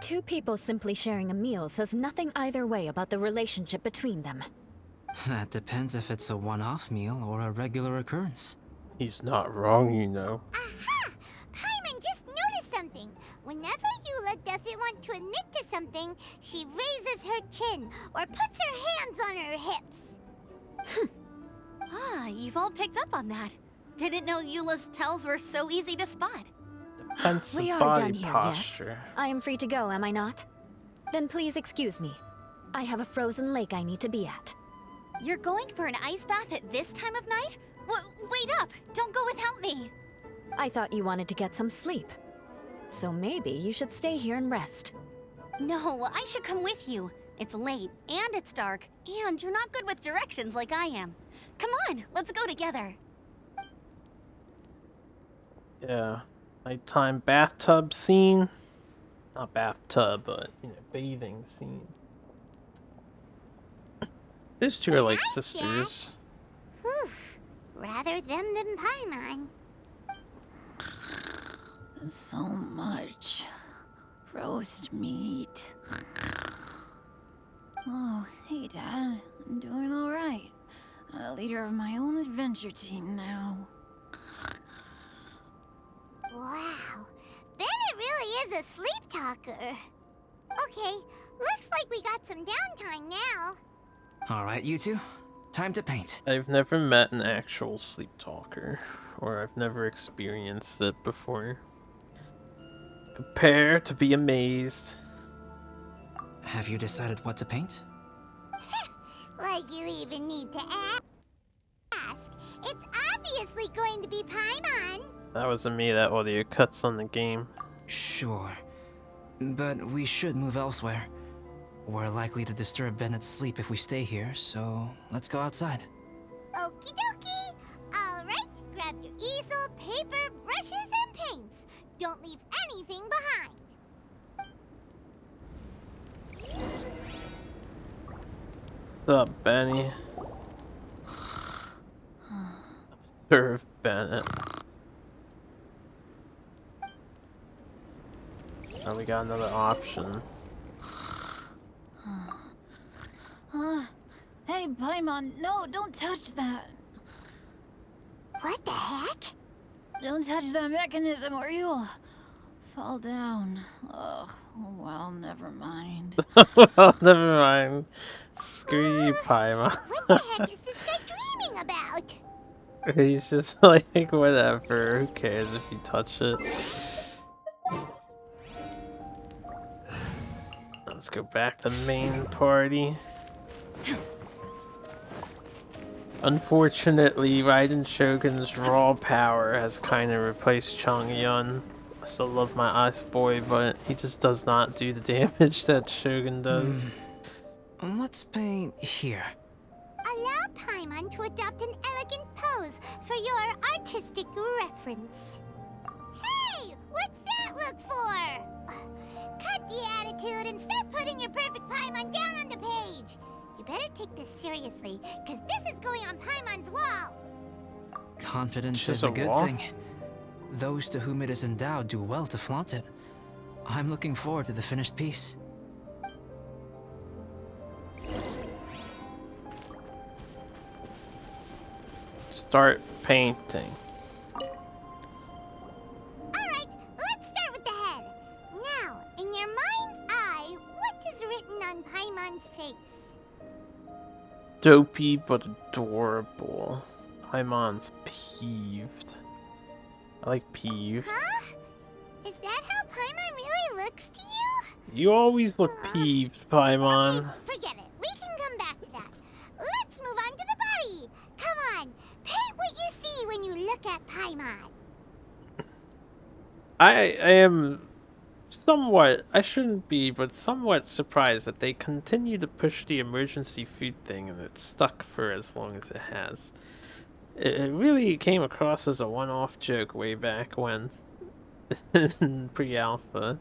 Two people simply sharing a meal says nothing either way about the relationship between them. That depends if it's a one-off meal or a regular occurrence. He's not wrong, you know. Aha! Paimon just noticed something. Whenever Eula doesn't want to admit to something, she raises her chin or puts her hands on her hips. Ah, you've all picked up on that. Didn't know Eula's tells were so easy to spot. Defensive We are body done here, posture. yes? I am free to go, am I not? Then please excuse me. I have a frozen lake I need to be at. You're going for an ice bath at this time of night? Wait up! Don't go without me! I thought you wanted to get some sleep. So maybe you should stay here and rest. No, I should come with you. It's late, and it's dark, and you're not good with directions like I am. Come on, let's go together. Yeah. Nighttime bathtub scene. Not bathtub, but, bathing scene. These two are like Nice, sisters. Whew. Rather them than Paimon. So much roast meat. Oh, hey, Dad. I'm doing all right. A leader of my own adventure team now. Wow. Bennett really is a sleep talker. Okay, looks like we got some downtime now. All right, you two. Time to paint. I've never met an actual sleep talker, or I've never experienced it before. Prepare to be amazed. Have you decided what to paint? Like you even need to ask. It's obviously going to be Paimon. That wasn't me, that audio cuts on the game. Sure. But we should move elsewhere. We're likely to disturb Bennett's sleep if we stay here, so let's go outside. Okie dokie. Alright, grab your easel, paper, brushes, and paints. Don't leave anything behind. What's up, Benny? Observe Bennett. Oh, we got another option. Hey, Paimon, no, don't touch that. What the heck? Don't touch that mechanism or you'll fall down. Oh, well, never mind. Well, never mind. Screw you, Paimon. What the heck is this guy dreaming about? He's just like, whatever. Who cares if you touch it? Let's go back to the main party. Unfortunately, Raiden Shogun's raw power has kind of replaced Chongyun. I still love my Ice Boy, but he just does not do the damage that Shogun does. Let's paint here. Allow Paimon to adopt an elegant pose for your artistic reference. Hey, what's that look for? Cut the attitude and start putting your perfect Paimon down on the page. You better take this seriously, because this is going on Paimon's wall. Confidence Just is a a good wall? thing. Those to whom it is endowed do well to flaunt it. I'm looking forward to the finished piece. Start painting. Alright, let's start with the head. Now, in your mind's eye, what is written on Paimon's face? Dopey but adorable. Paimon's peeved. I like peeved. Huh? Is that how Paimon really looks to you? You always look peeved, Paimon. Okay, forget it. We can come back to that. Let's move on to the body. Come on, paint what you see when you look at Paimon. I am somewhat, I shouldn't be, but somewhat surprised that they continue to push the emergency food thing and it's stuck for as long as it has. It really came across as a one-off joke way back when, in pre-alpha.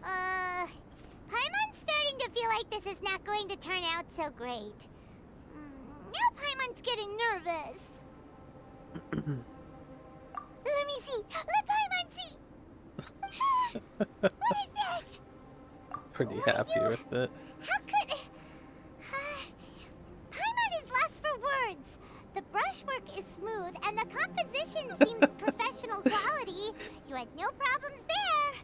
Paimon's starting to feel like this is not going to turn out so great. Now Paimon's getting nervous. Let me see. Let Paimon see. What is this? Pretty happy with it. How could... Paimon is lost for words. The brushwork is smooth and the composition seems professional quality. You had no problems there.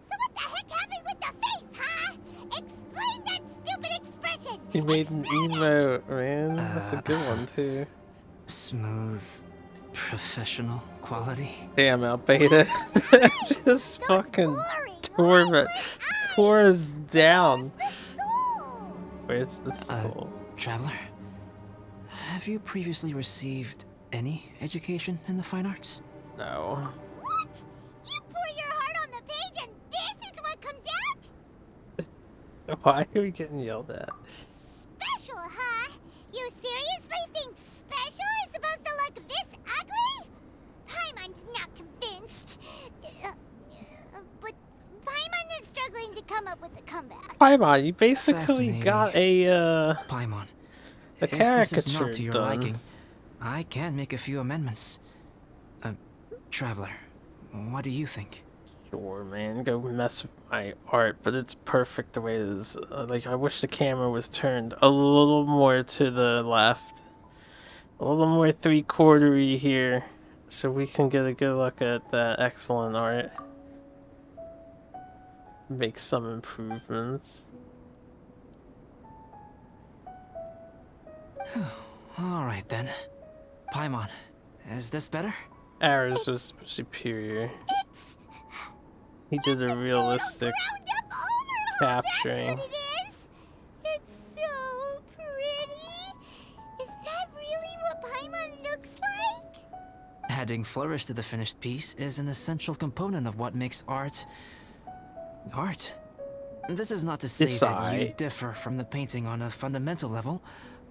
So what the heck happened with the face, huh? Explain that stupid expression. He made an Explain it. emote, man. That's a good one too. Smooth, professional quality. Damn, Albedo. Just Those fucking boring, tore lifeless us down. Where's the soul? Where's the soul? Traveler, have you previously received any education in the fine arts? No. What? You pour your heart on the page and this is what comes out? Why are we getting yelled at? Special, huh? You seriously think special is supposed to look this ugly? Paimon's not convinced. But Paimon is struggling to come up with a comeback. Paimon, you basically Fascinating. got a Paimon, a if this is caricature not to your done. liking, I can make a few amendments. Traveler, what do you think? Sure, man, go mess with my art, but it's perfect the way it is. Like, I wish the camera was turned a little more to the left. A little more three-quartery here, so we can get a good look at that excellent art. Make some improvements. Alright then. Paimon, is this better? Ours was superior. He did a realistic Roundup overhaul, capturing. that's what it is. It's Adding flourish to the finished piece is an essential component of what makes art... art. This is not to say that you differ from the painting on a fundamental level,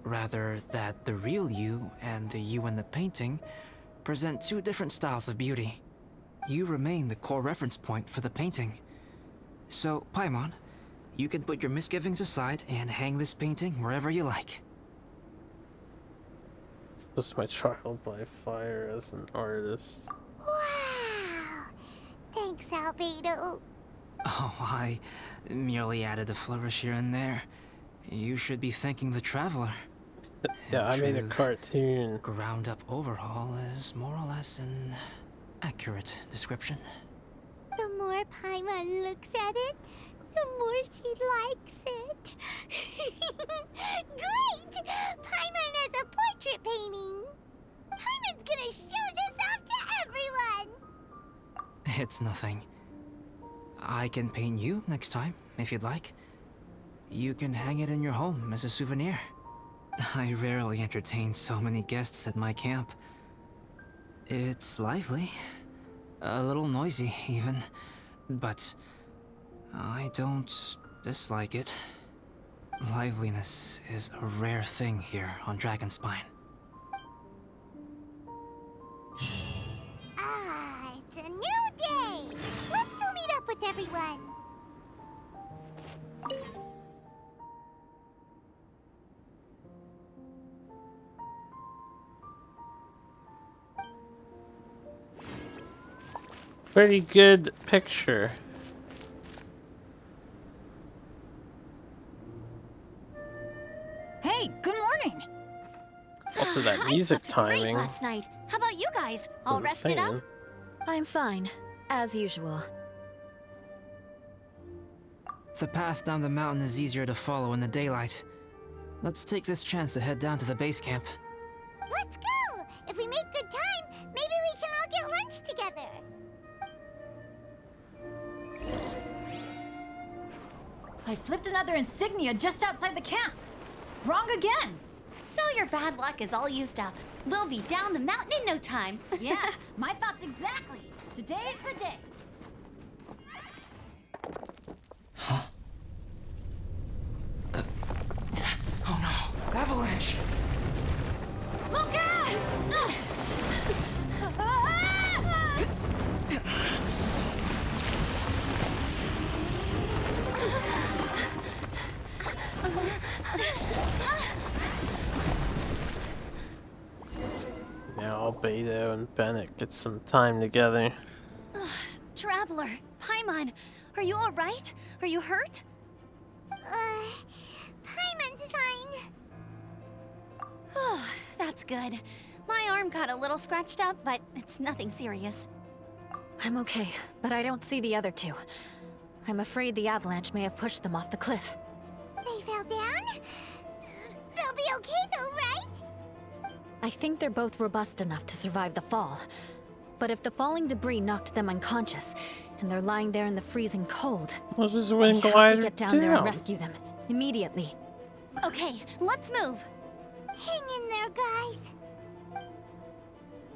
rather that the real you and the you in the painting present two different styles of beauty. You remain the core reference point for the painting. So, Paimon, you can put your misgivings aside and hang this painting wherever you like. This was my trial by fire as an artist. Wow! Thanks, Albedo. Oh, I merely added a flourish here and there. You should be thanking the traveler. Yeah, I made a cartoon. Ground up overhaul is more or less an accurate description. The more Paimon looks at it, the more she likes it. Great! Paimon has a portrait painting. Paimon's gonna show this off to everyone. It's nothing. I can paint you next time, if you'd like. You can hang it in your home as a souvenir. I rarely entertain so many guests at my camp. It's lively. A little noisy, even. But I don't dislike it. Liveliness is a rare thing here on Dragonspine. Ah, it's a new day. Let's go meet up with everyone. Pretty good picture. Hey, good morning. Also, that I music slept great timing. last night. How about you guys? All rested up? I'm fine, as usual. The path down the mountain is easier to follow in the daylight. Let's take this chance to head down to the base camp. Let's go! If we make good time, maybe we can all get lunch together. I flipped another insignia just outside the camp. Wrong again. So your bad luck is all used up. We'll be down the mountain in no time. Yeah, my thoughts exactly. Today's the day. Huh? Oh no! Avalanche! Look out! Now Albedo and Bennett get some time together. Traveler, Paimon, are you all right? Are you hurt? Paimon's fine. Oh, that's good. My arm got a little scratched up, but it's nothing serious. I'm okay, but I don't see the other two. I'm afraid the avalanche may have pushed them off the cliff. They fell down? They'll be okay though, right? I think they're both robust enough to survive the fall. But if the falling debris knocked them unconscious, and they're lying there in the freezing cold, Let's just we have glider to get down there and rescue them, immediately. Okay, let's move. Hang in there, guys.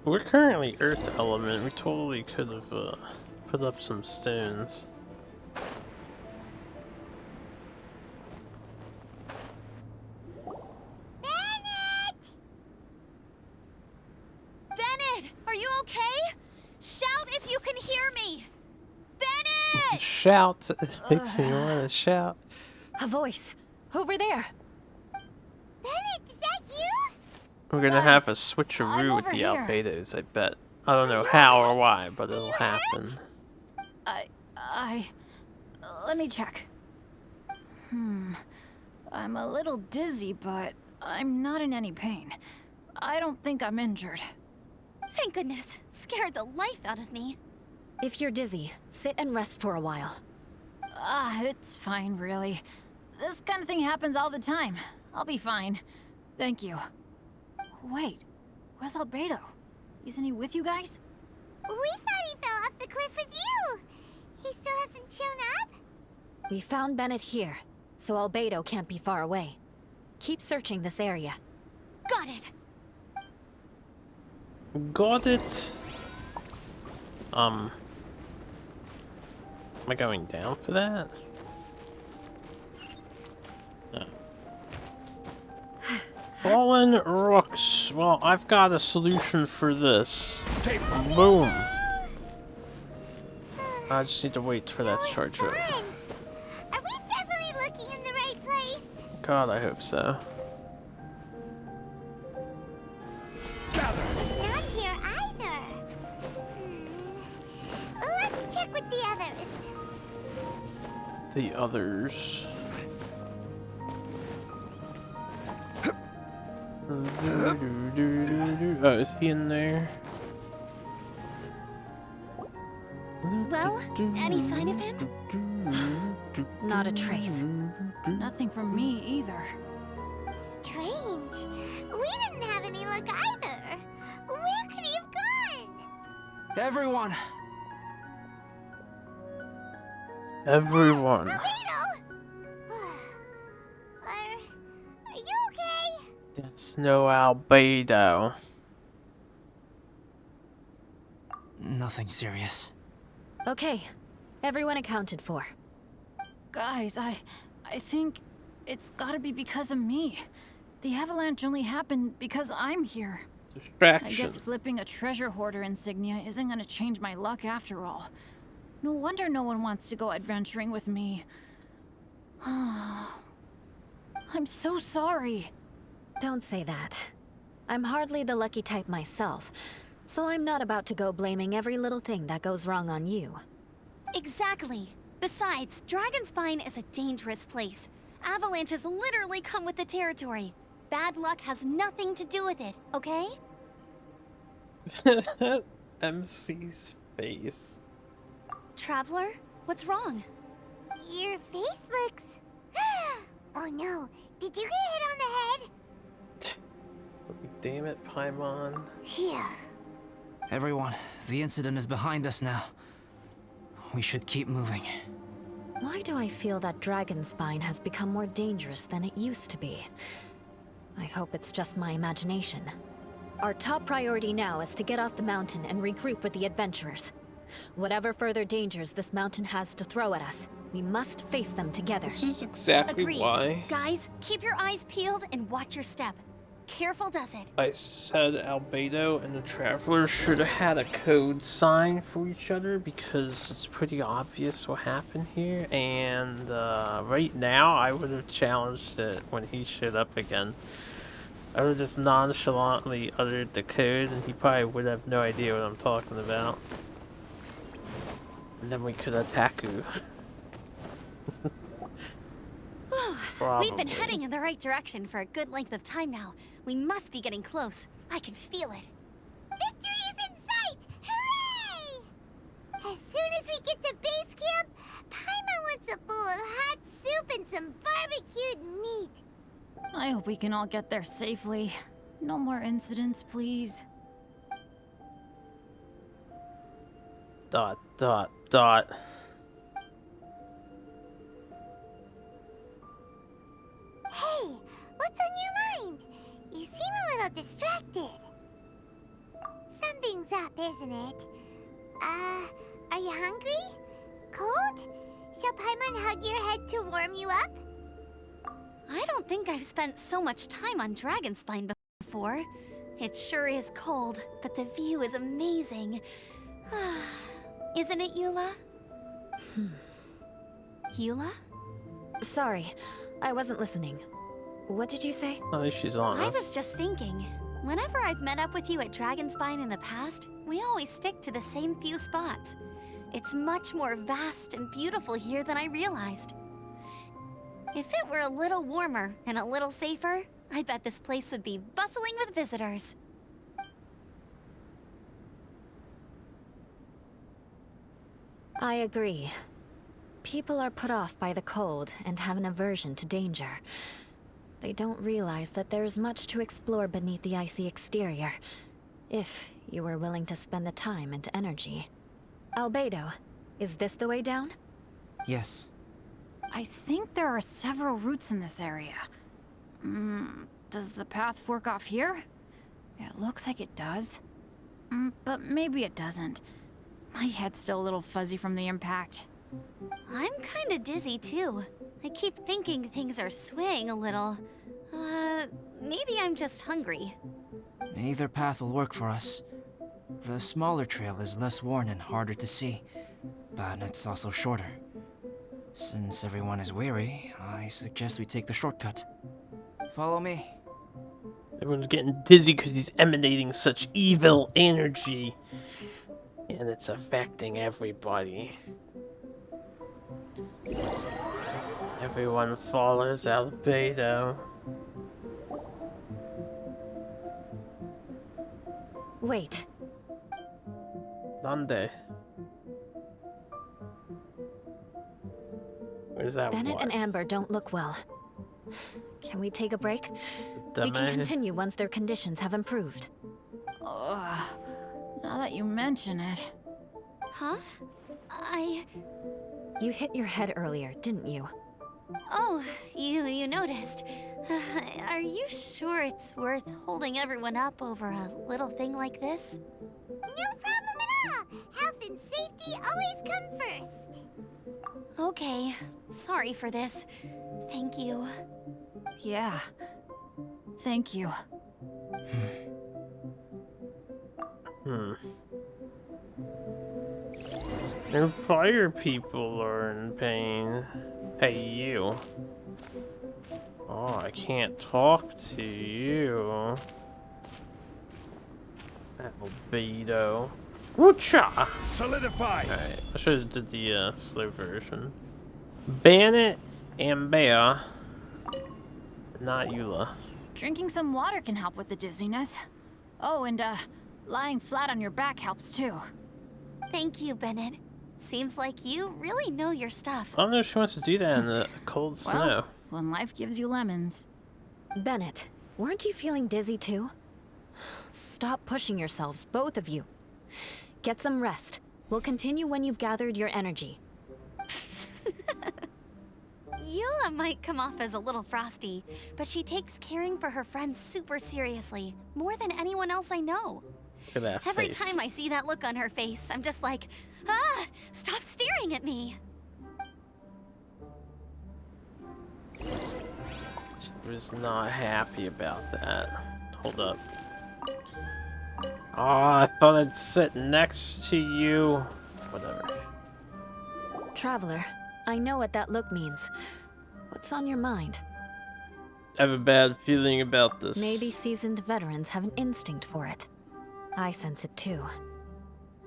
We're currently Earth element. We totally could have put up some stones. Bennett, are you okay? Shout if you can hear me. Bennett! Shout! It makes me want to shout. A voice. Over there. Bennett, is that you? We're gonna have a switcheroo with over the here. Albedos, I bet. I don't know how or why, but it'll happen. Let me check. I'm a little dizzy, but I'm not in any pain. I don't think I'm injured. Thank goodness. Scared the life out of me. If you're dizzy, sit and rest for a while. It's fine, really. This kind of thing happens all the time. I'll be fine. Thank you. Wait, where's Albedo? Isn't he with you guys? We thought he fell off the cliff with you. He still hasn't shown up? We found Bennett here, so Albedo can't be far away. Keep searching this area. Got it. Got it. Am I going down for that? No. Fallen rocks. Well, I've got a solution for this. Boom. I just need to wait for that to charge up. Are we definitely looking in the right place? God, I hope so. It's not here either. Let's check with the others. The others. Oh, is he in there? Well, any sign of him? Not a trace. Nothing from me either. Strange. We didn't have any luck either. Where could he have gone? Everyone! Everyone. Albedo! Are you okay? That's no Albedo. Nothing serious. Okay, everyone accounted for. Guys, I think it's gotta be because of me. The avalanche only happened because I'm here. I Distraction. guess flipping a treasure hoarder insignia isn't gonna change my luck after all. No wonder no one wants to go adventuring with me. I'm so sorry. Don't say that. I'm hardly the lucky type myself, so I'm not about to go blaming every little thing that goes wrong on you. Exactly. Besides, Dragonspine is a dangerous place. Avalanches literally come with the territory. Bad luck has nothing to do with it, okay? MC's face. Traveler, what's wrong? Your face looks... Oh no, did you get hit on the head? Damn it, Paimon. Here. Everyone, the incident is behind us now. We should keep moving. Why do I feel that Dragonspine has become more dangerous than it used to be? I hope it's just my imagination. Our top priority now is to get off the mountain and regroup with the adventurers. Whatever further dangers this mountain has to throw at us, we must face them together. This is exactly Agreed. why Guys, keep your eyes peeled and watch your step. Careful does it. I said Albedo and the Traveler should have had a code sign for each other, because it's pretty obvious what happened here, and right now I would have challenged it when he showed up again. I would have just nonchalantly uttered the code and he probably would have no idea what I'm talking about. And then we could attack you. We've been heading in the right direction for a good length of time now. We must be getting close. I can feel it. Victory is in sight! Hooray! As soon as we get to base camp, Paimon wants a bowl of hot soup and some barbecued meat. I hope we can all get there safely. No more incidents, please. ... Hey, what's on your mind? You seem a little distracted. Something's up, isn't it? Are you hungry? Cold? Shall Paimon hug your head to warm you up? I don't think I've spent so much time on Dragonspine before. It sure is cold, but the view is amazing. Isn't it, Eula? Eula? Sorry, I wasn't listening. What did you say? I think she's on I us. was just thinking, whenever I've met up with you at Dragonspine in the past, we always stick to the same few spots. It's much more vast and beautiful here than I realized. If it were a little warmer and a little safer, I bet this place would be bustling with visitors. I agree. People are put off by the cold and have an aversion to danger. They don't realize that there's much to explore beneath the icy exterior, if you were willing to spend the time and energy. Albedo, is this the way down? Yes. I think there are several routes in this area. Does the path fork off here? It looks like it does. But maybe it doesn't. My head's still a little fuzzy from the impact. I'm kinda dizzy too. I keep thinking things are swaying a little. Maybe I'm just hungry. Either path will work for us. The smaller trail is less worn and harder to see, but it's also shorter. Since everyone is weary, I suggest we take the shortcut. Follow me. Everyone's getting dizzy because he's emanating such evil energy. And it's affecting everybody. Everyone follows Albedo. Wait. Nande. Where's that Bennett what? and Amber don't look well. Can we take a break? We can continue once their conditions have improved. Ugh. Now that you mention it. Huh? You hit your head earlier, didn't you? Oh, you noticed. Are you sure it's worth holding everyone up over a little thing like this? No problem at all. Health and safety always come first. Okay, sorry for this. Thank you. Yeah. Thank you. Your fire people are in pain. Hey, you. Oh, I can't talk to you. Albedo. Woocha! Solidify! Alright, I should have did the slow version. Bennett and Bear. Not Eula. Drinking some water can help with the dizziness. Oh, and lying flat on your back helps too. Thank you, Bennett. Seems like you really know your stuff. I don't know if she wants to do that in the cold snow. Well, when life gives you lemons. Bennett, weren't you feeling dizzy too? Stop pushing yourselves, both of you. Get some rest. We'll continue when you've gathered your energy. Eula might come off as a little frosty, but she takes caring for her friends super seriously, more than anyone else I know. Look at that Every face. time I see that look on her face, I'm just like, ah, stop staring at me. She was not happy about that. Hold up. Oh, I thought I'd sit next to you. Whatever. Traveler, I know what that look means. What's on your mind? I have a bad feeling about this. Maybe seasoned veterans have an instinct for it. I sense it too.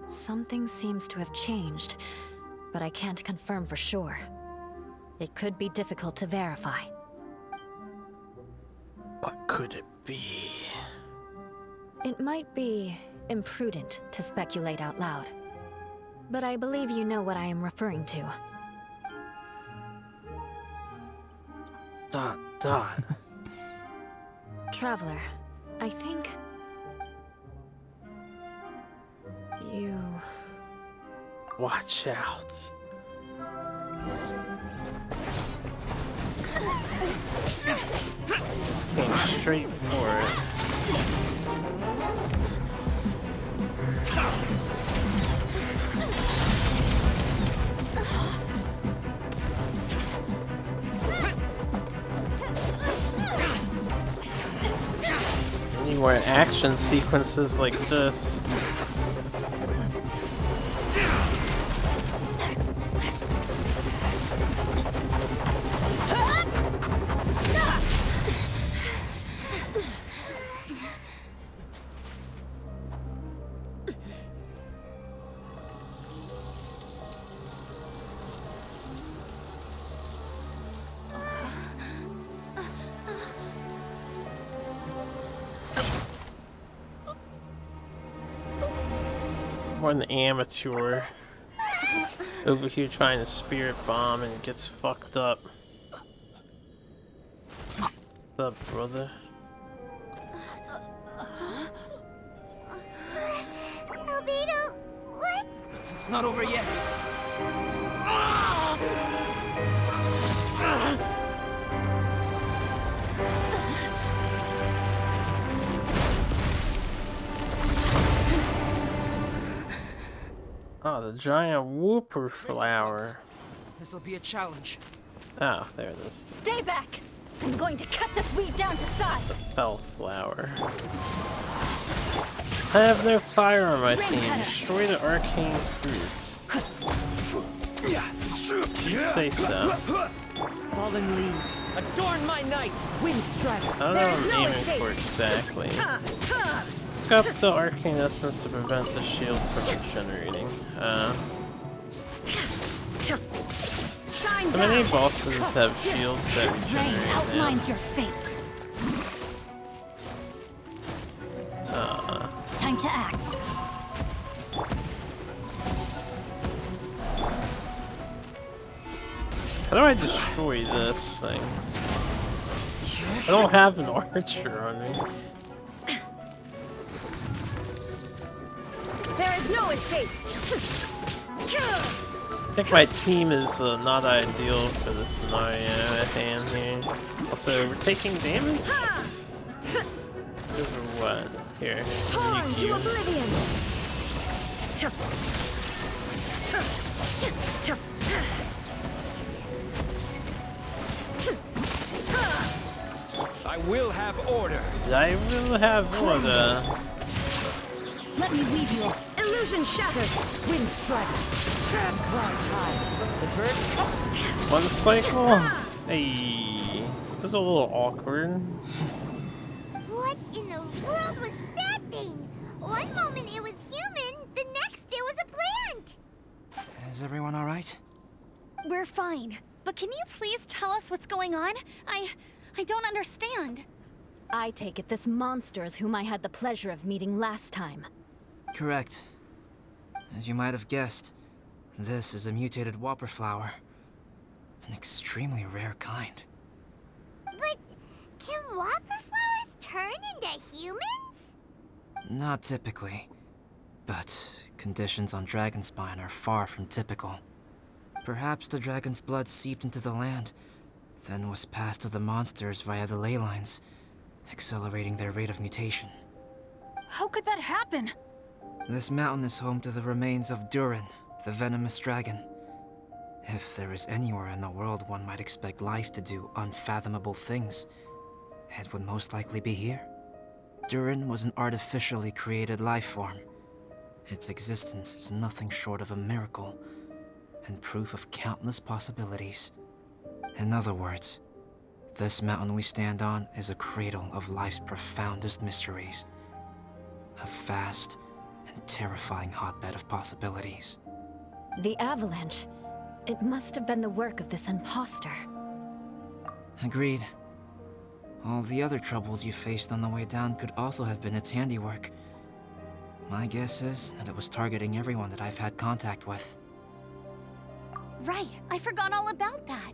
Something seems to have changed, but I can't confirm for sure. It could be difficult to verify. What could it be? It might be imprudent to speculate out loud, but I believe you know what I am referring to. Dot, dot. Traveler, I think... you... Watch out. Just came straight for it. Anywhere action sequences like this. What an amateur. Over here trying to spirit bomb and gets fucked up. What's up, brother? Albedo, what? It's not over yet. Oh, the giant whooper flower. This'll be a challenge. Ah, there it is. Stay back! I'm going to cut this weed down to size! Fell flower. I have no fire on my team. Destroy the arcane fruits. You say so. Fallen leaves, adorn my night. Wind strike. I don't know what I'm aiming for exactly. Pick up the arcane essence to prevent the shield from regenerating. How many bosses have shields that Rain regenerate outlines your fate. Time to act. How do I destroy this thing? I don't have an archer on me. There is no escape! I think my team is not ideal for this scenario at hand here. Also, we're taking damage? Over what? Here. Torn to oblivion! I will have order. I will have order. Let me leave you. Illusion shattered. Wind strike. Sand clouds high. The birds come. One cycle? Hey. It was a little awkward. What in the world was that thing? One moment it was human, the next it was a plant. Is everyone alright? We're fine. But can you please tell us what's going on? I don't understand. I take it this monster is whom I had the pleasure of meeting last time. Correct. As you might have guessed, this is a mutated whopper flower. An extremely rare kind. But can whopper flowers turn into humans? Not typically. But conditions on Dragonspine are far from typical. Perhaps the dragon's blood seeped into the land, then was passed to the monsters via the ley lines, accelerating their rate of mutation. How could that happen? This mountain is home to the remains of Durin, the venomous dragon. If there is anywhere in the world one might expect life to do unfathomable things, it would most likely be here. Durin was an artificially created life form. Its existence is nothing short of a miracle, and proof of countless possibilities. In other words, this mountain we stand on is a cradle of life's profoundest mysteries. A vast and terrifying hotbed of possibilities. The avalanche. It must have been the work of this imposter. Agreed. All the other troubles you faced on the way down could also have been its handiwork. My guess is that it was targeting everyone that I've had contact with. Right, I forgot all about that.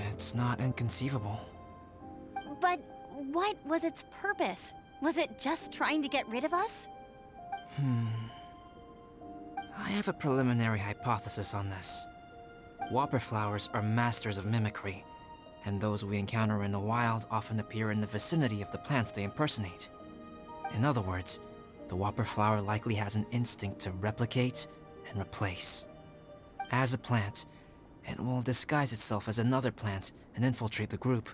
It's not inconceivable. But what was its purpose? Was it just trying to get rid of us? I have a preliminary hypothesis on this. Whopper flowers are masters of mimicry, and those we encounter in the wild often appear in the vicinity of the plants they impersonate. In other words, the whopper flower likely has an instinct to replicate and replace. As a plant, it will disguise itself as another plant and infiltrate the group,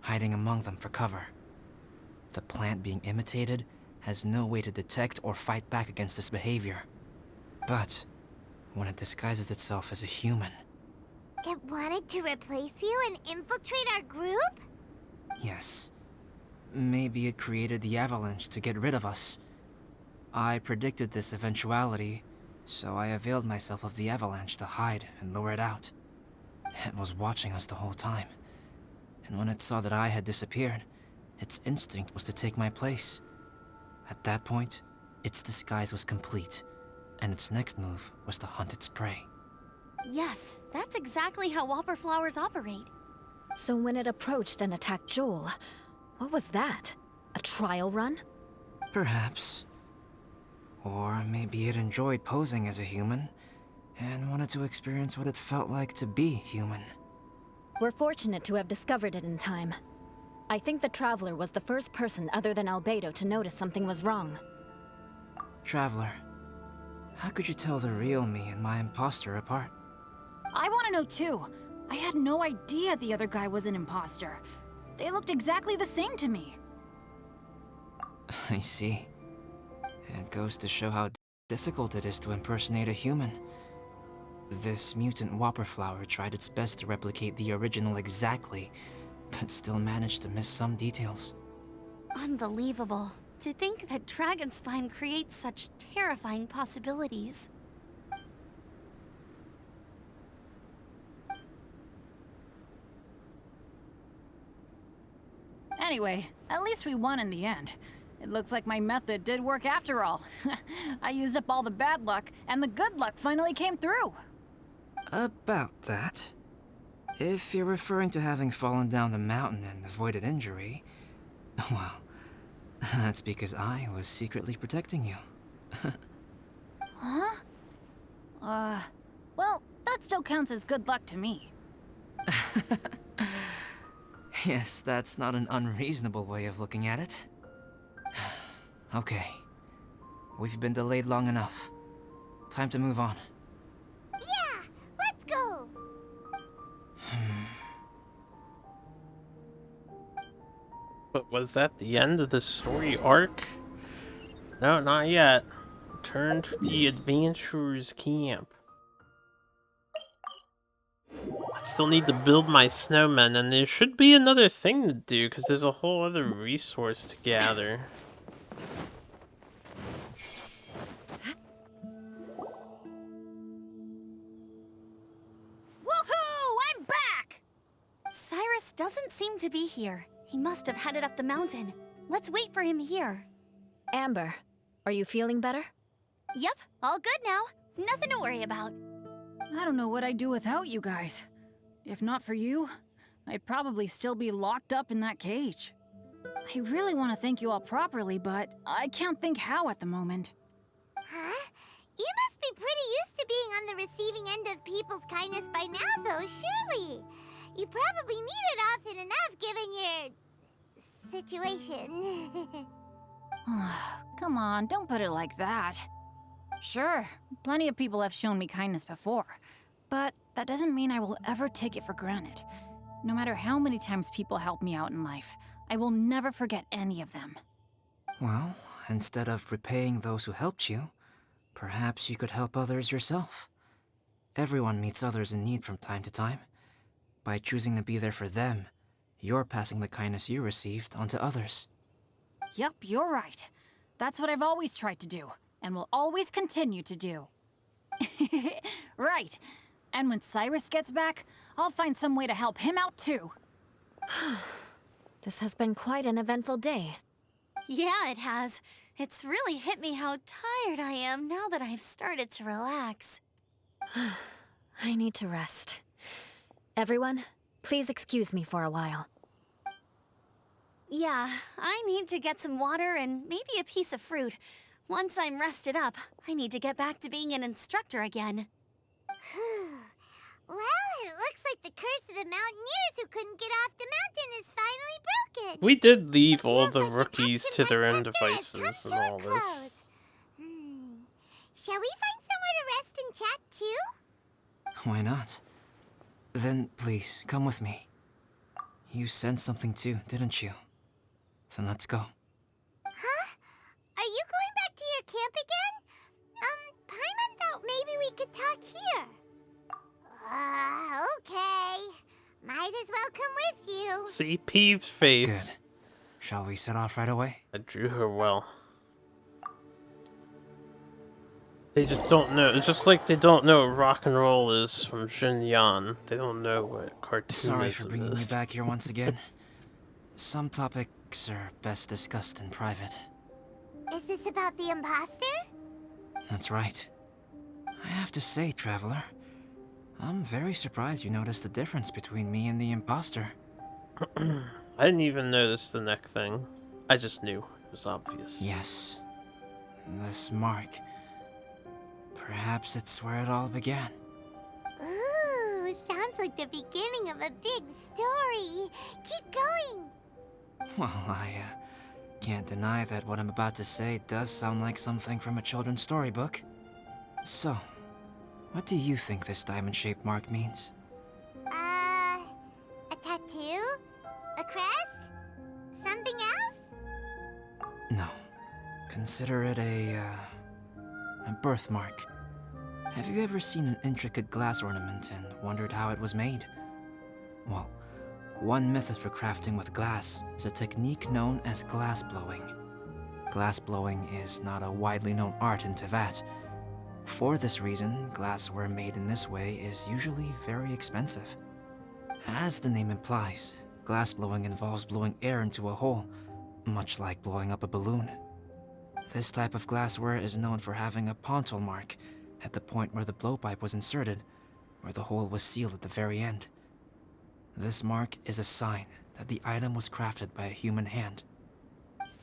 hiding among them for cover. The plant being imitated has no way to detect or fight back against this behavior. But when it disguises itself as a human... It wanted to replace you and infiltrate our group? Yes. Maybe it created the avalanche to get rid of us. I predicted this eventuality, so I availed myself of the avalanche to hide and lure it out. It was watching us the whole time, and when it saw that I had disappeared, its instinct was to take my place. At that point, its disguise was complete, and its next move was to hunt its prey. Yes, that's exactly how whopper flowers operate. So when it approached and attacked Joel, what was that? A trial run? Perhaps. Or maybe it enjoyed posing as a human, and wanted to experience what it felt like to be human. We're fortunate to have discovered it in time. I think the Traveler was the first person other than Albedo to notice something was wrong. Traveler. How could you tell the real me and my imposter apart? I want to know too. I had no idea the other guy was an imposter. They looked exactly the same to me. I see. It goes to show how difficult it is to impersonate a human. This mutant whopper flower tried its best to replicate the original exactly, but still managed to miss some details. Unbelievable. To think that Dragonspine creates such terrifying possibilities. Anyway, at least we won in the end. It looks like my method did work after all. I used up all the bad luck, and the good luck finally came through. About that. If you're referring to having fallen down the mountain and avoided injury, well, that's because I was secretly protecting you. Huh? Well, that still counts as good luck to me. Yes, that's not an unreasonable way of looking at it. Okay. We've been delayed long enough. Time to move on. Yeah, let's go. But was that the end of the story arc? No, not yet. Return to the adventurers' camp. I still need to build my snowman, and there should be another thing to do, because there's a whole other resource to gather. Woohoo! I'm back! Cyrus doesn't seem to be here. He must have headed up the mountain. Let's wait for him here. Amber, are you feeling better? Yep, all good now. Nothing to worry about. I don't know what I'd do without you guys. If not for you, I'd probably still be locked up in that cage. I really want to thank you all properly, but I can't think how at the moment. Huh? You must be pretty used to being on the receiving end of people's kindness by now, though, surely. You probably need it often enough, given your situation. Come on, don't put it like that. Sure, plenty of people have shown me kindness before, but that doesn't mean I will ever take it for granted. No matter how many times people help me out in life, I will never forget any of them. Well, instead of repaying those who helped you, perhaps you could help others yourself. Everyone meets others in need from time to time. By choosing to be there for them, you're passing the kindness you received onto others. Yep, you're right. That's what I've always tried to do, and will always continue to do. Right. And when Cyrus gets back, I'll find some way to help him out too. This has been quite an eventful day. Yeah, it has. It's really hit me how tired I am now that I've started to relax. I need to rest. Everyone, please excuse me for a while. Yeah, I need to get some water and maybe a piece of fruit. Once I'm rested up, I need to get back to being an instructor again. Well, it looks like the curse of the mountaineers who couldn't get off the mountain is finally broken. We did leave all Feels the like the rookies action to their own protector has come devices and to a all this. close. Shall we find somewhere to rest and chat too? Why not? Then, please, come with me. You sensed something too, didn't you? Then let's go. Huh? Are you going back to your camp again? Paimon thought maybe we could talk here. Okay. Might as well come with you. See, peeved face. Good. Shall we set off right away? I drew her well. They just don't know. It's just like they don't know what rock and roll is from Xinyan. They don't know what cartoonism Sorry for bringing you is. back here once again. Some topics are best discussed in private. Is this about the imposter? That's right. I have to say, Traveler, I'm very surprised you noticed the difference between me and the imposter. I didn't even notice the neck thing. I just knew. It was obvious. Yes. This mark. Perhaps it's where it all began. Ooh, sounds like the beginning of a big story. Keep going. Well, I can't deny that what I'm about to say does sound like something from a children's storybook. So, what do you think this diamond-shaped mark means? A tattoo? A crest? Something else? No. Consider it a birthmark. Have you ever seen an intricate glass ornament and wondered how it was made? Well, one method for crafting with glass is a technique known as glass blowing. Glass blowing is not a widely known art in Teyvat. For this reason, glassware made in this way is usually very expensive. As the name implies, glass blowing involves blowing air into a hole, much like blowing up a balloon. This type of glassware is known for having a pontil mark at the point where the blowpipe was inserted, where the hole was sealed at the very end. This mark is a sign that the item was crafted by a human hand.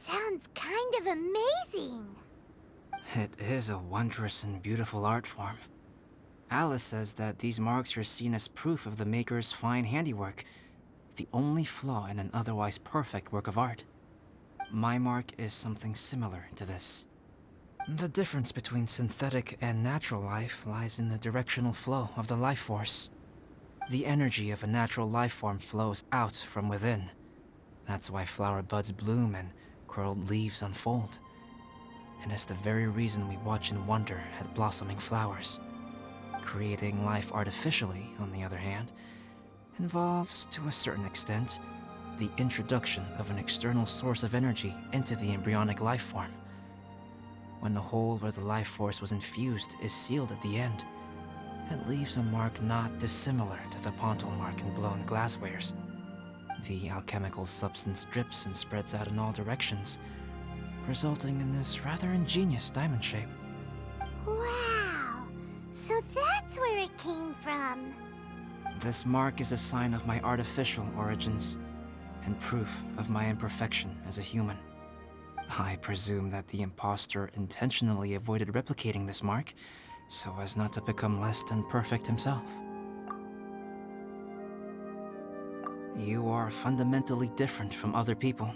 Sounds kind of amazing. It is a wondrous and beautiful art form. Alice says that these marks are seen as proof of the maker's fine handiwork, the only flaw in an otherwise perfect work of art. My mark is something similar to this. The difference between synthetic and natural life lies in the directional flow of the life force. The energy of a natural life form flows out from within. That's why flower buds bloom and curled leaves unfold. And it's the very reason we watch and wonder at blossoming flowers. Creating life artificially, on the other hand, involves, to a certain extent, the introduction of an external source of energy into the embryonic life form. When the hole where the life force was infused is sealed at the end, it leaves a mark not dissimilar to the pontil mark in blown glasswares. The alchemical substance drips and spreads out in all directions, resulting in this rather ingenious diamond shape. Wow! So that's where it came from. This mark is a sign of my artificial origins, and proof of my imperfection as a human. I presume that the impostor intentionally avoided replicating this mark, so as not to become less than perfect himself. You are fundamentally different from other people.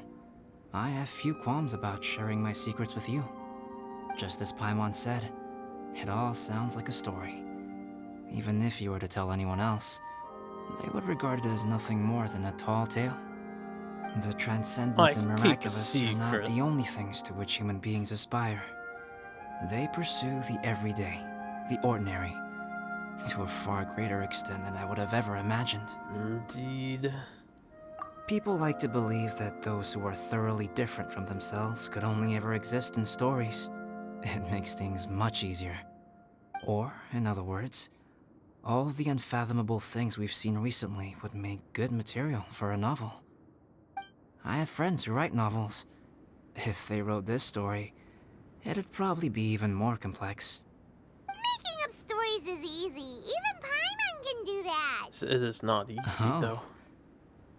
I have few qualms about sharing my secrets with you. Just as Paimon said, it all sounds like a story. Even if you were to tell anyone else, they would regard it as nothing more than a tall tale. The transcendent and miraculous are not the only things to which human beings aspire. They pursue the everyday, the ordinary, to a far greater extent than I would have ever imagined. Indeed. People like to believe that those who are thoroughly different from themselves could only ever exist in stories. It makes things much easier. Or, in other words, all the unfathomable things we've seen recently would make good material for a novel. I have friends who write novels. If they wrote this story, it'd probably be even more complex. Making up stories is easy. Even Paimon can do that. It is not easy, though.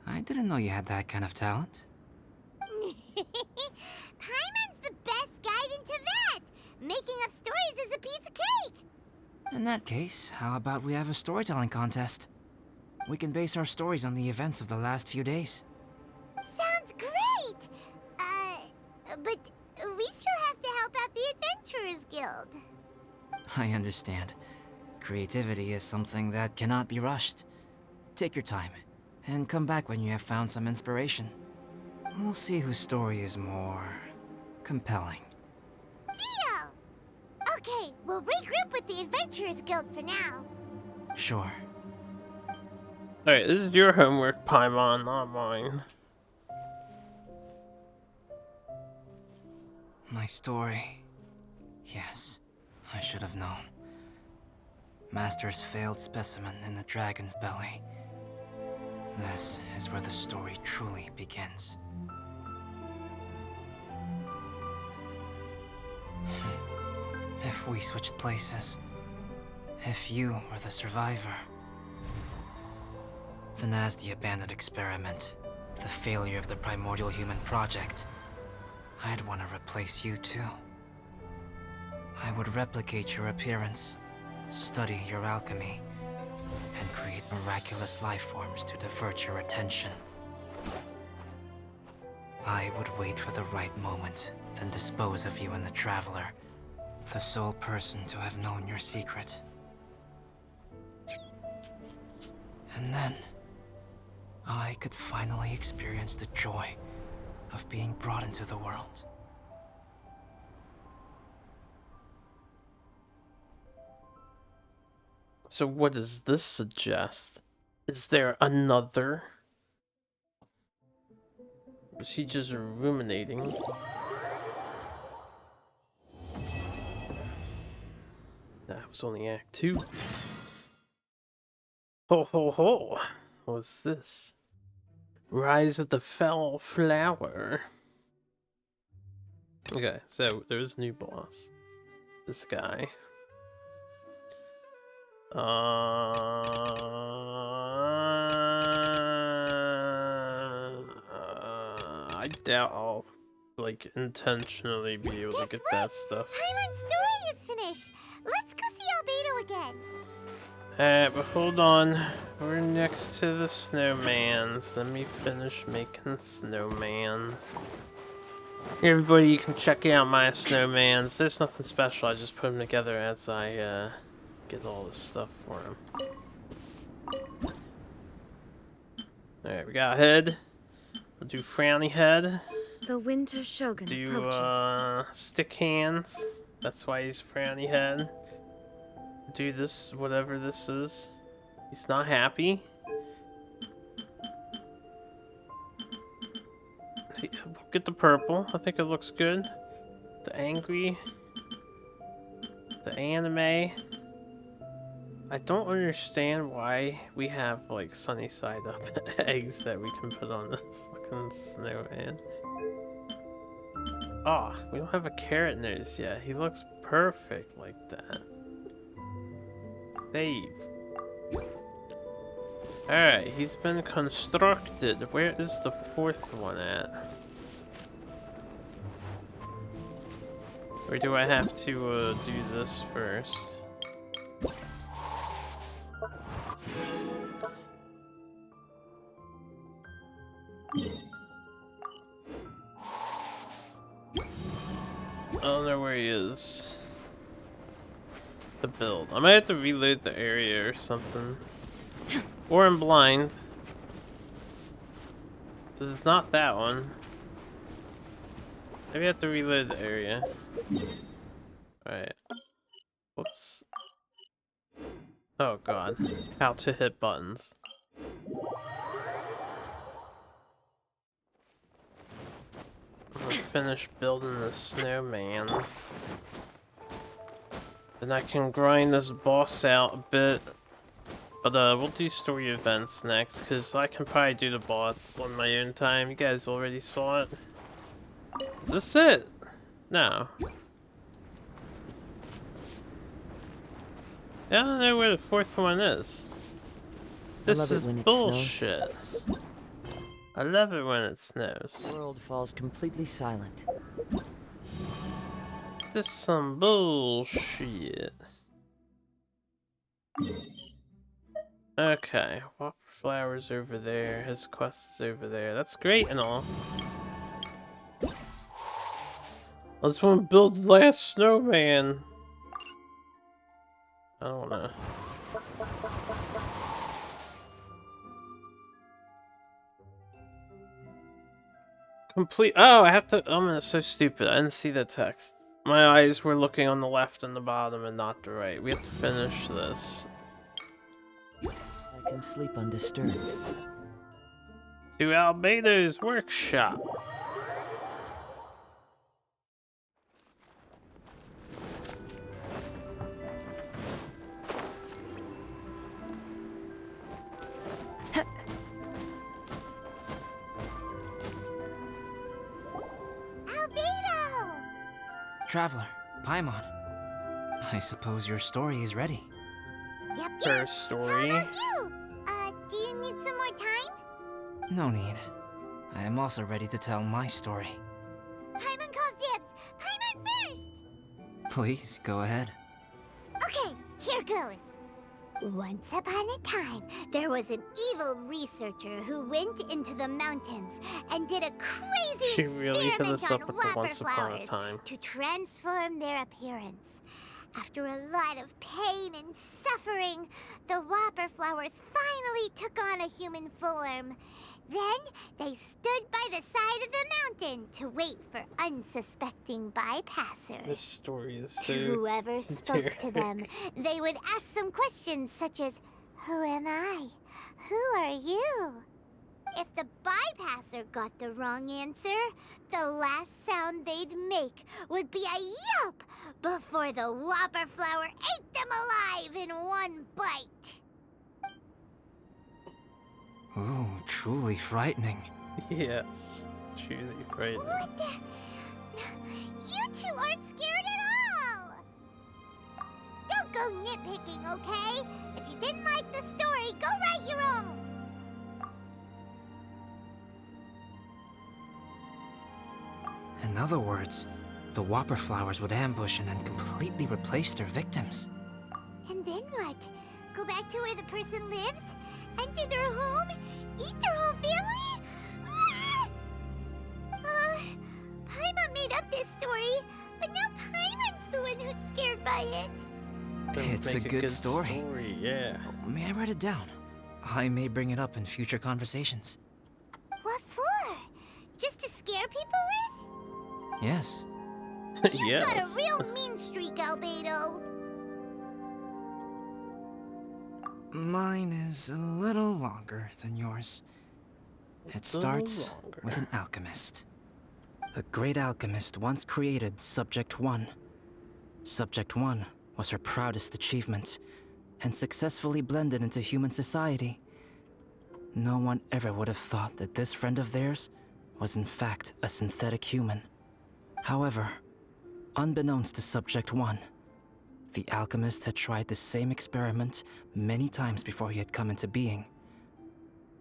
I didn't know you had that kind of talent. Paimon's the best guide in Teyvat. Making up stories is a piece of cake. In that case, how about we have a storytelling contest? We can base our stories on the events of the last few days. Sounds great! But we still have to help out the Adventurers Guild. I understand. Creativity is something that cannot be rushed. Take your time, and come back when you have found some inspiration. We'll see whose story is more compelling. Deal! Okay, we'll regroup with the Adventurers Guild for now. Sure. Alright, this is your homework, Paimon, not mine. My story. Yes, I should have known. Master's failed specimen in the dragon's belly. This is where the story truly begins. If we switched places, if you were the survivor, then as the abandoned experiment, the failure of the primordial human project, I'd want to replace you too. I would replicate your appearance, study your alchemy, and create miraculous life forms to divert your attention. I would wait for the right moment, then dispose of you in the Traveler, the sole person to have known your secret. And then, I could finally experience the joy of being brought into the world. So what does this suggest? Is there another? Was he just ruminating? That was only Act 2. Ho ho ho! What's this? Rise of the Fell Flower. Okay, so there's a new boss. This guy. I doubt I'll like intentionally be able to get that stuff. Paimon's story is finished. Let's go see Albedo again. Alright, but hold on. We're next to the snowmans. Let me finish making snowmans. Here, everybody, you can check out my snowmans. There's nothing special. I just put them together as I get all this stuff for them. Alright, we got head. We'll do frowny head. The Winter Shogun Do stick hands. That's why he's frowny head. Do this, whatever this is. He's not happy. Get the purple. I think it looks good. The angry. The anime. I don't understand why we have like sunny side up eggs that we can put on the fucking snowman. Oh, we don't have a carrot nose yet. He looks perfect like that. Save. Alright, he's been constructed. Where is the fourth one at? Or do I have to do this first? I don't know where he is. The build. I might have to reload the area or something. Or I'm blind. Because it's not that one. Maybe I have to reload the area. Alright. Whoops. Oh god. How to hit buttons. I'm gonna finish building the snowmans. Then I can grind this boss out a bit. But we'll do story events next, because I can probably do the boss on my own time. You guys already saw it. Is this it? No. I don't know where the fourth one is. This is bullshit. I love it when it snows. The world falls completely silent. This is some bullshit. Okay, Whopper Flower's over there, his quest is over there. That's great and all. I just want to build the last snowman. I don't know. Complete. Oh, I have to. Oh, man, it's so stupid. I didn't see the text. My eyes were looking on the left and the bottom and not the right. We have to finish this. I can sleep undisturbed. To Albedo's workshop. Albedo! Traveler, Paimon. I suppose your story is ready. Yep, Her yep. story. How about you? Do you need some more time? No need. I am also ready to tell my story. Paimon calls dibs. Paimon first! Please, go ahead. Okay, here goes. Once upon a time, there was an evil researcher who went into the mountains and did a crazy She really hit experiment us on up with the whopper once upon a flowers time. to transform their appearance. After a lot of pain and suffering, the whopper flowers finally took on a human form. Then they stood by the side of the mountain to wait for unsuspecting bypassers. This story is so... To whoever spoke to them, they would ask them questions such as, "Who am I? Who are you?" If the bypasser got the wrong answer, the last sound they'd make would be a yelp before the whopper flower ate them alive in one bite. Ooh, truly frightening. Yes, truly frightening. What the? You two aren't scared at all! Don't go nitpicking, okay? If you didn't like the story, go write your own! In other words, the whopper flowers would ambush and then completely replace their victims. And then what? Go back to where the person lives? Enter their home? Eat their whole family? Paimon made up this story, but now Paimon's the one who's scared by it. Don't It's a make good story. Yeah. May I write it down? I may bring it up in future conversations. What for? Just to scare people with? Yes. You've got a Yes. real mean streak, Albedo. Mine is a little longer than yours. It It's a little starts longer. with an alchemist. A great alchemist once created Subject 1. Subject 1 was her proudest achievement, and successfully blended into human society. No one ever would have thought that this friend of theirs was in fact a synthetic human. However, unbeknownst to Subject 1, the alchemist had tried the same experiment many times before he had come into being.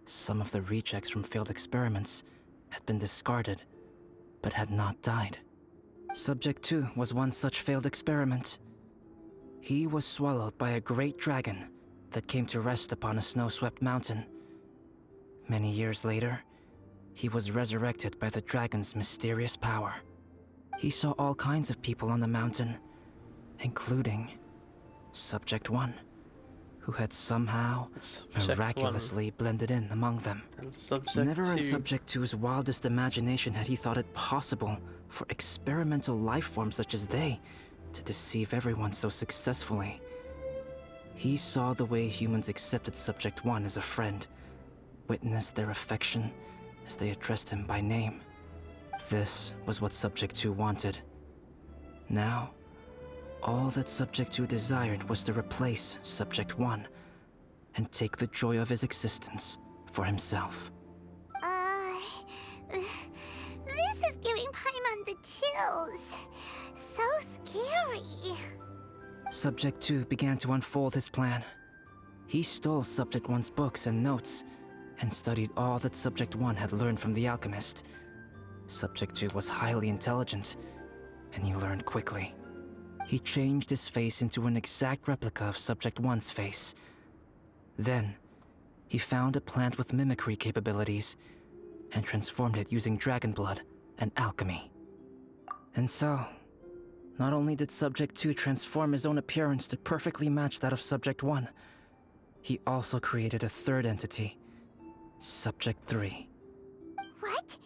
Some of the rejects from failed experiments had been discarded, but had not died. Subject 2 was one such failed experiment. He was swallowed by a great dragon that came to rest upon a snow-swept mountain. Many years later, he was resurrected by the dragon's mysterious power. He saw all kinds of people on the mountain, including Subject 1, who had somehow Subject miraculously blended in among them. And Subject Never in 2. Subject 2's wildest imagination had he thought it possible for experimental life forms such as they to deceive everyone so successfully. He saw the way humans accepted Subject 1 as a friend, witnessed their affection as they addressed him by name. This was what Subject 2 wanted. Now, all that Subject 2 desired was to replace Subject 1 and take the joy of his existence for himself. This is giving Paimon the chills. So scary. Subject 2 began to unfold his plan. He stole Subject 1's books and notes and studied all that Subject 1 had learned from the alchemist. Subject 2 was highly intelligent, and he learned quickly. He changed his face into an exact replica of Subject 1's face. Then, he found a plant with mimicry capabilities and transformed it using dragon blood and alchemy. And so, not only did Subject 2 transform his own appearance to perfectly match that of Subject 1, he also created a third entity, Subject 3. What?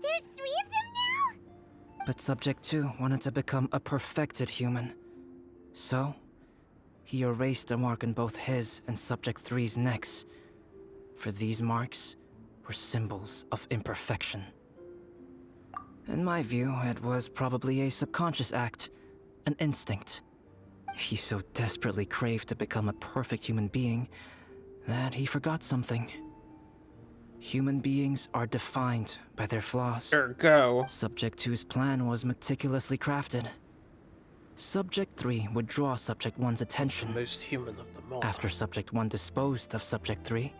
There's 3 of them now? But Subject 2 wanted to become a perfected human. So, he erased a mark on both his and Subject 3's necks. For these marks were symbols of imperfection. In my view, it was probably a subconscious act, an instinct. He so desperately craved to become a perfect human being that he forgot something. Human beings are defined by their flaws. Ergo. Subject 2's plan was meticulously crafted. Subject 3 would draw Subject 1's The attention. most human of them all. After Subject 1 disposed of Subject 3,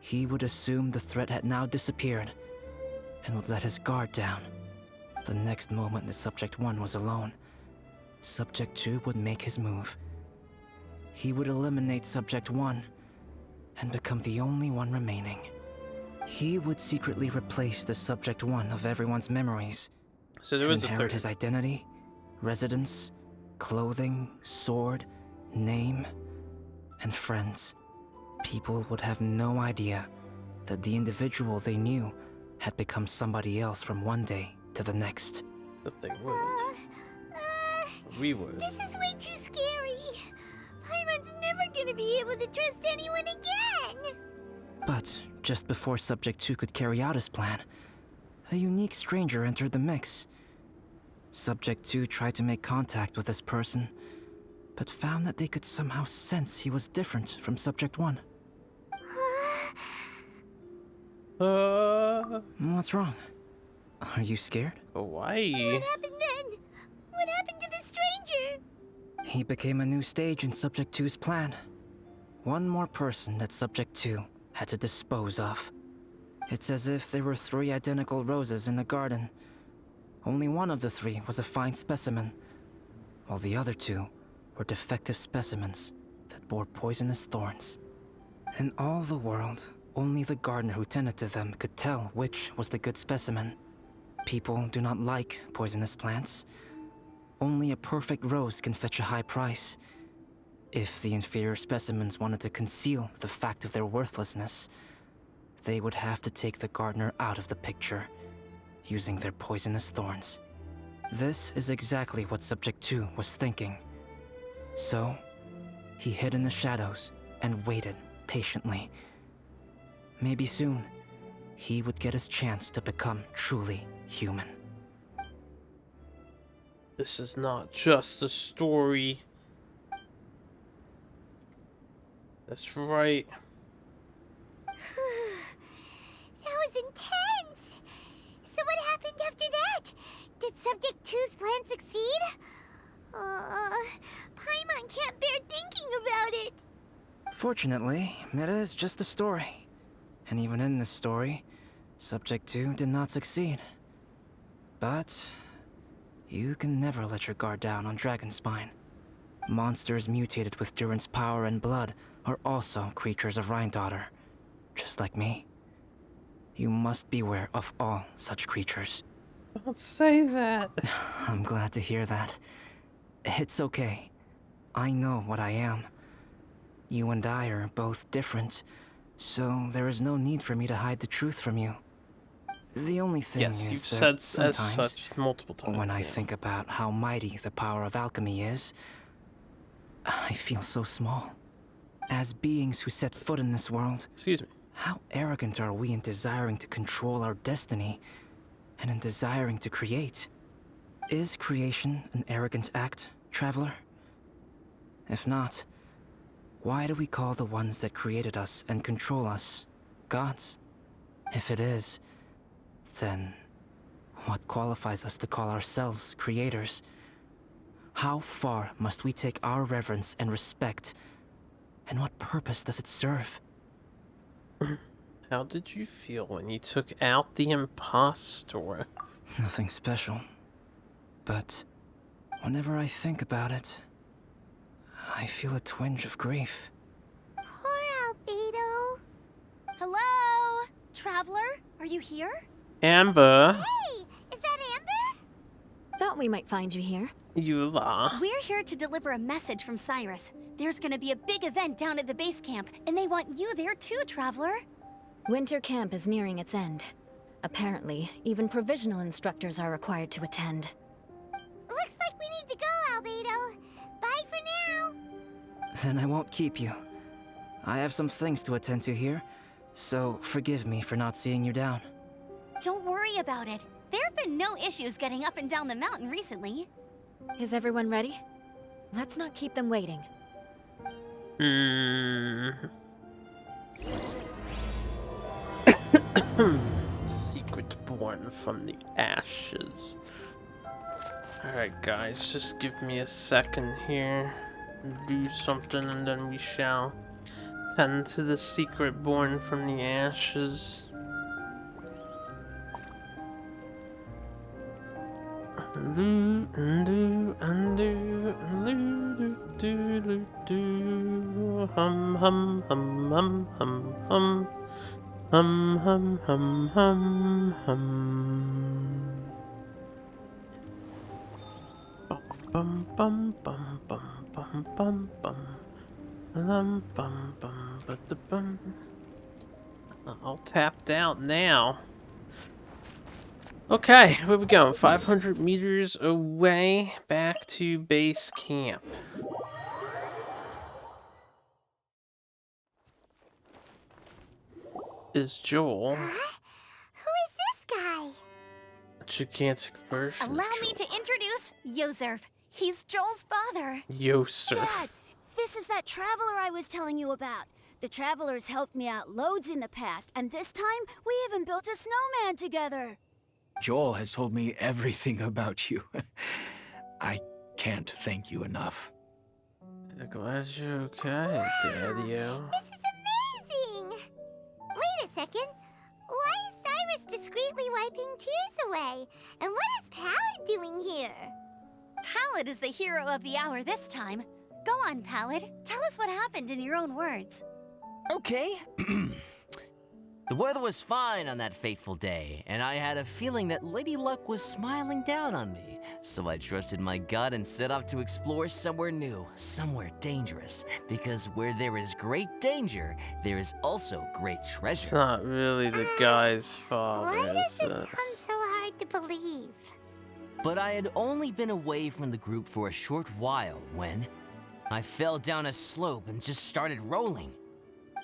he would assume the threat had now disappeared and would let his guard down. The next moment that Subject 1 was alone, Subject 2 would make his move. he would eliminate Subject 1 and become the only one remaining. He would secretly replace the Subject 1 of everyone's memories, So there and was a inherit third. his identity, residence, clothing, sword, name, and friends. People would have no idea that the individual they knew had become somebody else from one day to the next. But they wouldn't. We would. This is way too scary. Paimon's never gonna be able to trust anyone again. But just before Subject 2 could carry out his plan, a unique stranger entered the mix. Subject 2 tried to make contact with this person, but found that they could somehow sense he was different from Subject 1. What's wrong? Are you scared? Hawaii. What happened then? What happened to the stranger? He became a new stage in Subject 2's plan. One more person that Subject 2 had to dispose of. It's as if there were 3 identical roses in a garden. Only one of the 3 was a fine specimen, while the other 2 were defective specimens that bore poisonous thorns. In all the world, only the gardener who tended to them could tell which was the good specimen. People do not like poisonous plants. Only a perfect rose can fetch a high price. If the inferior specimens wanted to conceal the fact of their worthlessness, they would have to take the gardener out of the picture, using their poisonous thorns. This is exactly what Subject 2 was thinking. So, he hid in the shadows and waited patiently. Maybe soon, he would get his chance to become truly human. This is not just a story. That's right. That was intense. So what happened after that? Did Subject 2's plan succeed? Paimon can't bear thinking about it. Fortunately, it is just a story. And even in this story, Subject 2 did not succeed. But you can never let your guard down on Dragonspine. Monsters mutated with Durin's power and blood are also creatures of Rhine-Daughter, just like me. You must beware of all such creatures. Don't say that. I'm glad to hear that. It's okay. I know what I am. You and I are both different, so there is no need for me to hide the truth from you. The only thing Yes, is you've that said as sometimes, such multiple times. when I yeah. think about how mighty the power of alchemy is, I feel so small. As beings who set foot in this world, Excuse me. how arrogant are we in desiring to control our destiny, and in desiring to create? Is creation an arrogant act, traveler? If not, why do we call the ones that created us and control us gods? If it is, then what qualifies us to call ourselves creators? How far must we take our reverence and respect, and what purpose does it serve? How did you feel when you took out the impostor? Nothing special. But whenever I think about it, I feel a twinge of grief. Poor Albedo. Hello? Traveler? Are you here? Amber, Hey, is that Amber? Thought we might find you here. you are. We're here to deliver a message from Cyrus. There's gonna be a big event down at the base camp, and they want you there too, Traveler. Winter camp is nearing its end. Apparently, even provisional instructors are required to attend. Looks like we need to go, Albedo. Bye for now. Then I won't keep you. I have some things to attend to here, so forgive me for not seeing you down. Don't worry about it. There have been no issues getting up and down the mountain recently. Is everyone ready? Let's not keep them waiting. Secret born from the ashes. Alright guys, just give me a second here. Do something and then we shall tend to the secret born from the ashes. Hum hum hum hum hum hum hum hum hum hum hum. Bum bum bum bum bum bum bum bum bum bum bum. All tapped out now. Okay, where we going? 500 meters away, back to base camp. Is Joel Huh? Who is this guy? a gigantic version? Allow me to introduce Yozerv. He's Joel's father. Yosef. Dad, this is that traveler I was telling you about. The traveler's helped me out loads in the past, and this time we even built a snowman together. Joel has told me everything about you. I can't thank you enough. Glad you're okay, Daddy-o. This is amazing! Wait a second. Why is Cyrus discreetly wiping tears away? And what is Pallid doing here? Pallid is the hero of the hour this time. Go on, Pallid. Tell us what happened in your own words. Okay. The weather was fine on that fateful day, and I had a feeling that Lady Luck was smiling down on me. So I trusted my gut and set off to explore somewhere new, somewhere dangerous. Because where there is great danger, there is also great treasure. It's not really the guy's fault, Why does is this it? sound so hard to believe? But I had only been away from the group for a short while when I fell down a slope and just started rolling.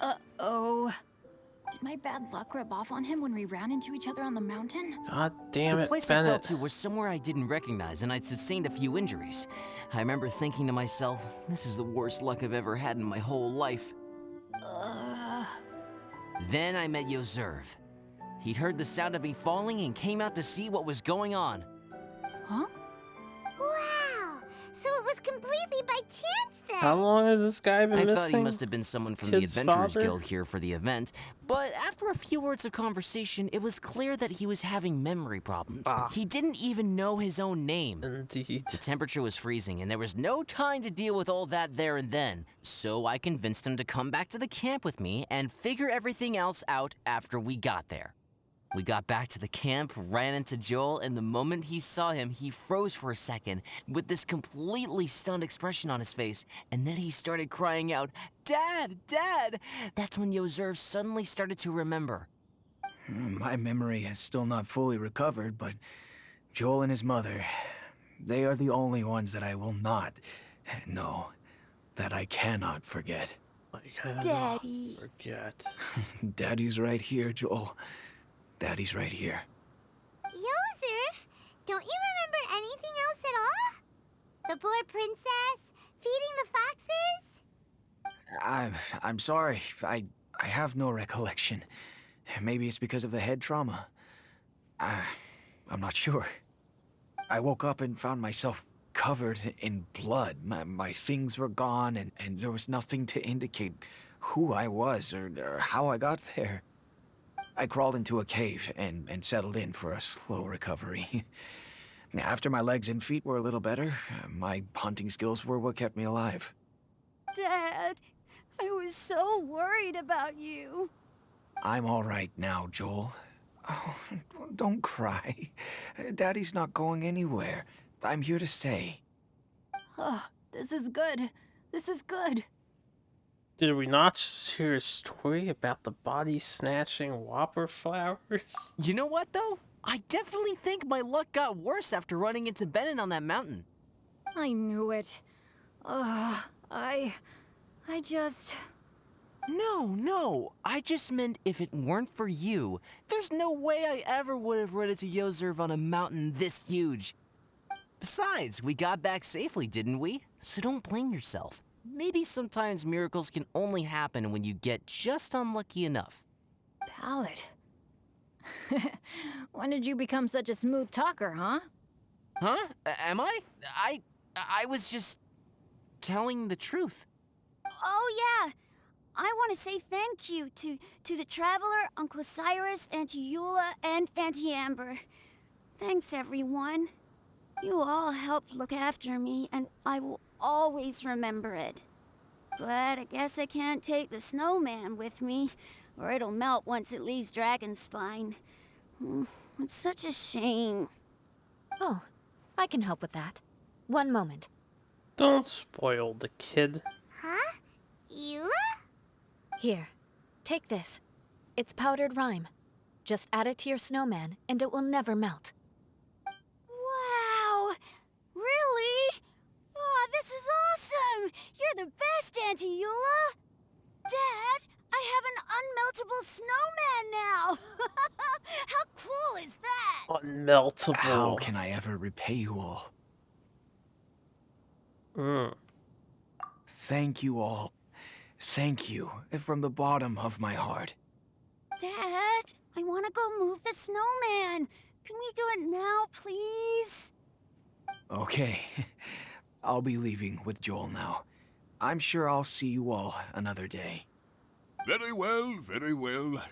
Uh-oh. Did my bad luck rub off on him when we ran into each other on the mountain? God damn The it, place I fell Bennett. to was somewhere I didn't recognize, and I'd sustained a few injuries. I remember thinking to myself, this is the worst luck I've ever had in my whole life. Then I met Yozerv. He'd heard the sound of me falling and came out to see what was going on. Huh? Wow! So it was completely by chance then? How long has this guy been I missing? thought he must have been someone from the Kid's Adventurers father? Guild here for the event, but after a few words of conversation, it was clear that he was having memory problems. He didn't even know his own name. Indeed. The temperature was freezing, and there was no time to deal with all that there and then, so I convinced him to come back to the camp with me and figure everything else out after we got there. We got back to the camp, ran into Joel, and the moment he saw him, he froze for a second with this completely stunned expression on his face, and then he started crying out, "Dad! Dad!" That's when Yozerv suddenly started to remember. My memory has still not fully recovered, but Joel and his mother, they are the only ones that I will not, no, that I cannot forget. I cannot Daddy. forget. Daddy's right here, Joel. Daddy's right here. Yozerf, don't you remember anything else at all? The poor princess? Feeding the foxes? I'm sorry. I have no recollection. Maybe it's because of the head trauma. I'm not sure. I woke up and found myself covered in blood. My things were gone, and there was nothing to indicate who I was or how I got there. I crawled into a cave and settled in for a slow recovery. After my legs and feet were a little better, my hunting skills were what kept me alive. Dad, I was so worried about you. I'm all right now, Joel. Oh, don't cry. Daddy's not going anywhere. I'm here to stay. Oh, this is good. This is good. Did we not just hear a story about the body-snatching whopper flowers? You know what, though? I definitely think my luck got worse after running into Bennett on that mountain. I knew it. I just... No. I just meant if it weren't for you, there's no way I ever would have run into Yozerv on a mountain this huge. Besides, we got back safely, didn't we? So don't blame yourself. Maybe sometimes miracles can only happen when you get just unlucky enough. Pallid. When did you become such a smooth talker, huh? Huh? Am I? I was just telling the truth. Oh, yeah. I want to say thank you to the Traveler, Uncle Cyrus, Auntie Eula, and Auntie Amber. Thanks, everyone. You all helped look after me, and I will always remember it. But I guess I can't take the snowman with me, or it'll melt once it leaves Dragonspine. It's such a shame. Oh, I can help with that. One moment. Don't spoil the kid. Huh? Eula? Here, take this. It's powdered rime. Just add it to your snowman, and it will never melt. Wow! Really? Oh, this is awesome! You're the best, Auntie Eula! Dad, I have an unmeltable snowman now! How cool is that? Unmeltable. How can I ever repay you all? Thank you all. Thank you from the bottom of my heart. Dad, I want to go move the snowman. Can we do it now, please? Okay. I'll be leaving with Joel now. I'm sure I'll see you all another day. Very well, very well.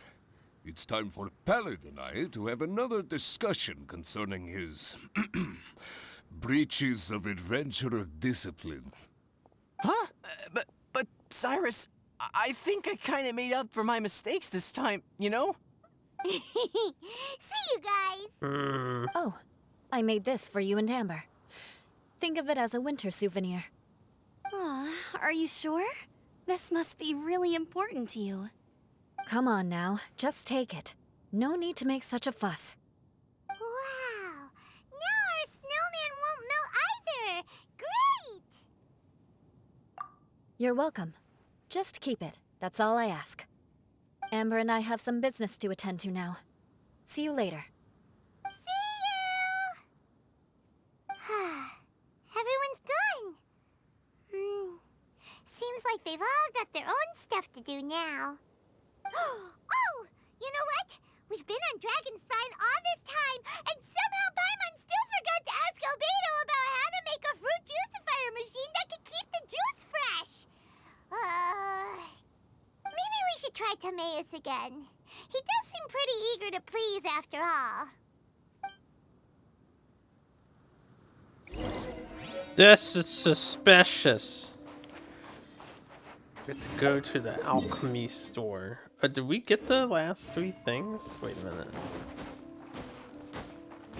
It's time for Pallid and I to have another discussion concerning his breaches of adventurer discipline. Huh? But Cyrus, I think I kind of made up for my mistakes this time, you know? See you guys. Oh, I made this for you and Amber. Think of it as a winter souvenir. Aw, are you sure? This must be really important to you. Come on now, just take it. No need to make such a fuss. Wow. Now our snowman won't melt either. Great. You're welcome. Just keep it. That's all I ask. Amber and I have some business to attend to now. See you later. See you! Everyone's gone. Seems like they've all got their own stuff to do now. Oh! You know what? We've been on Dragonspine all this time, and somehow Paimon still forgot to ask Albedo about how to make a fruit juicifier machine that can keep the juice fresh. Maybe we should try Timaeus again. He does seem pretty eager to please after all. This is suspicious. We have to go to the alchemy store. Did we get the last 3 things? Wait a minute.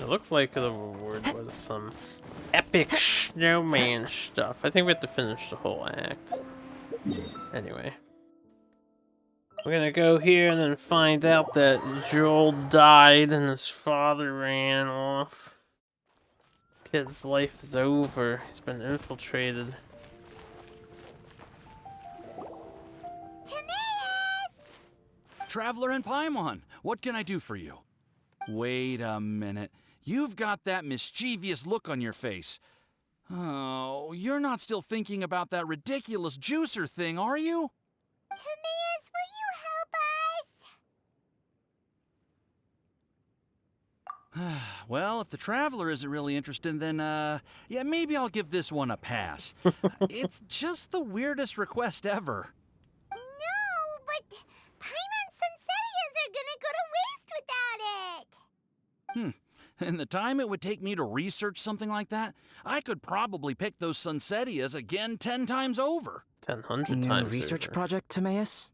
It looked like the reward was some epic snowman stuff. I think we have to finish the whole act. Anyway. We're gonna go here and then find out that Joel died and his father ran off. Kid's life is over. He's been infiltrated. Traveler and Paimon, what can I do for you? Wait a minute. You've got that mischievous look on your face. Oh, you're not still thinking about that ridiculous juicer thing, are you? Timaeus, will you help us? Well, if the Traveler isn't really interested, then, yeah, maybe I'll give this one a pass. It's just the weirdest request ever. No, but Paimon's Sunsetias are gonna go to waste without it. In the time it would take me to research something like that, I could probably pick those Sunsetias again 10 times over. 100 New times research over. project, Timaeus?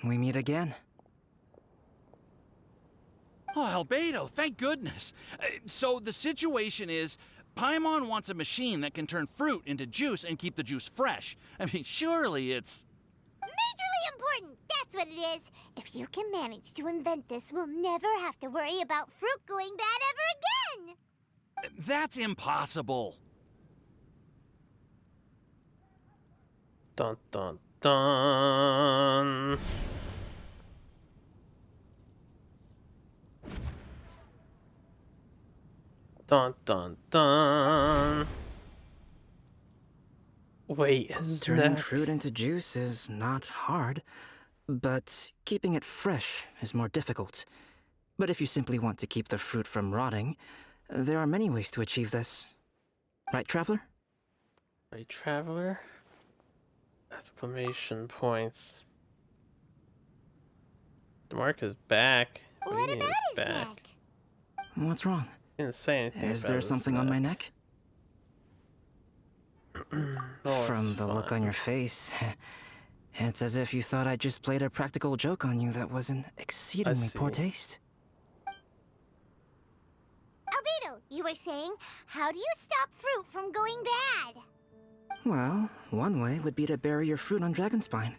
We meet again. Oh, Albedo, thank goodness. So the situation is, Paimon wants a machine that can turn fruit into juice and keep the juice fresh. I mean, surely it's... Majorly important, that's what it is. If you can manage to invent this, we'll never have to worry about fruit going bad ever again. That's impossible. Dun dun dun. Dun dun dun. Wait, is Turning that... fruit into juice is not hard, but keeping it fresh is more difficult. But if you simply want to keep the fruit from rotting, there are many ways to achieve this. Right, Traveler? Right, Traveler? Exclamation points. The mark is back. What do you mean about it's his neck? What's wrong? Didn't say anything. Is there something on my neck? Oh, From it's the look on fine. your face, it's as if you thought I just played a practical joke on you that was in exceedingly poor see. taste. Albedo, you were saying, how do you stop fruit from going bad? Well, one way would be to bury your fruit on Dragonspine,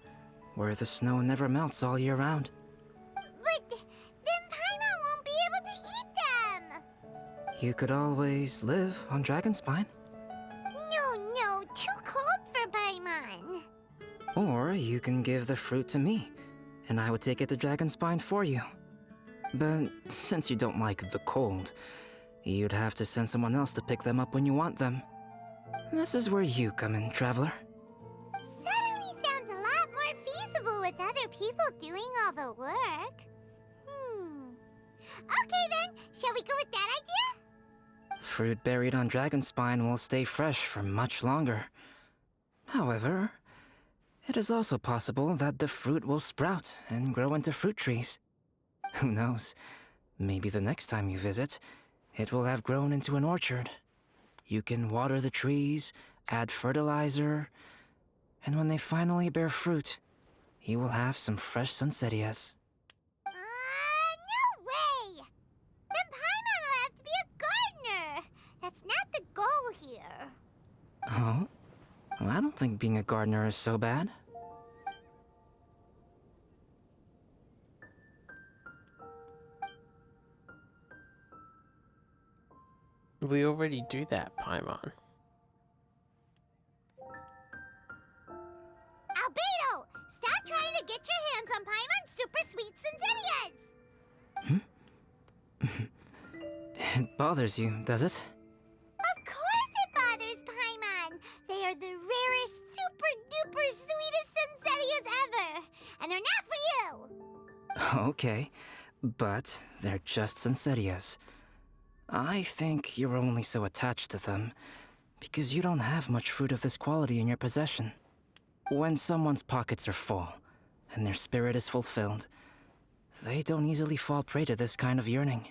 where the snow never melts all year round. But then Paimon won't be able to eat them! You could always live on Dragonspine. No, too cold for Paimon. Or you can give the fruit to me, and I would take it to Dragonspine for you. But since you don't like the cold, you'd have to send someone else to pick them up when you want them. This is where you come in, traveler. Suddenly sounds a lot more feasible with other people doing all the work. Okay then, shall we go with that idea? Fruit buried on Dragonspine will stay fresh for much longer. However, it is also possible that the fruit will sprout and grow into fruit trees. Who knows? Maybe the next time you visit, it will have grown into an orchard. You can water the trees, add fertilizer, and when they finally bear fruit, you will have some fresh sunsettias. No way! Then Paimon will have to be a gardener. That's not the goal here. Oh? Well, I don't think being a gardener is so bad. We already do that, Paimon. Albedo! Stop trying to get your hands on Paimon's super sweet Sensitias! It bothers you, does it? Of course it bothers Paimon! They are the rarest, super-duper sweetest Sensitias ever! And they're not for you! Okay, but they're just Sensitias. I think you're only so attached to them because you don't have much fruit of this quality in your possession. When someone's pockets are full and their spirit is fulfilled, they don't easily fall prey to this kind of yearning.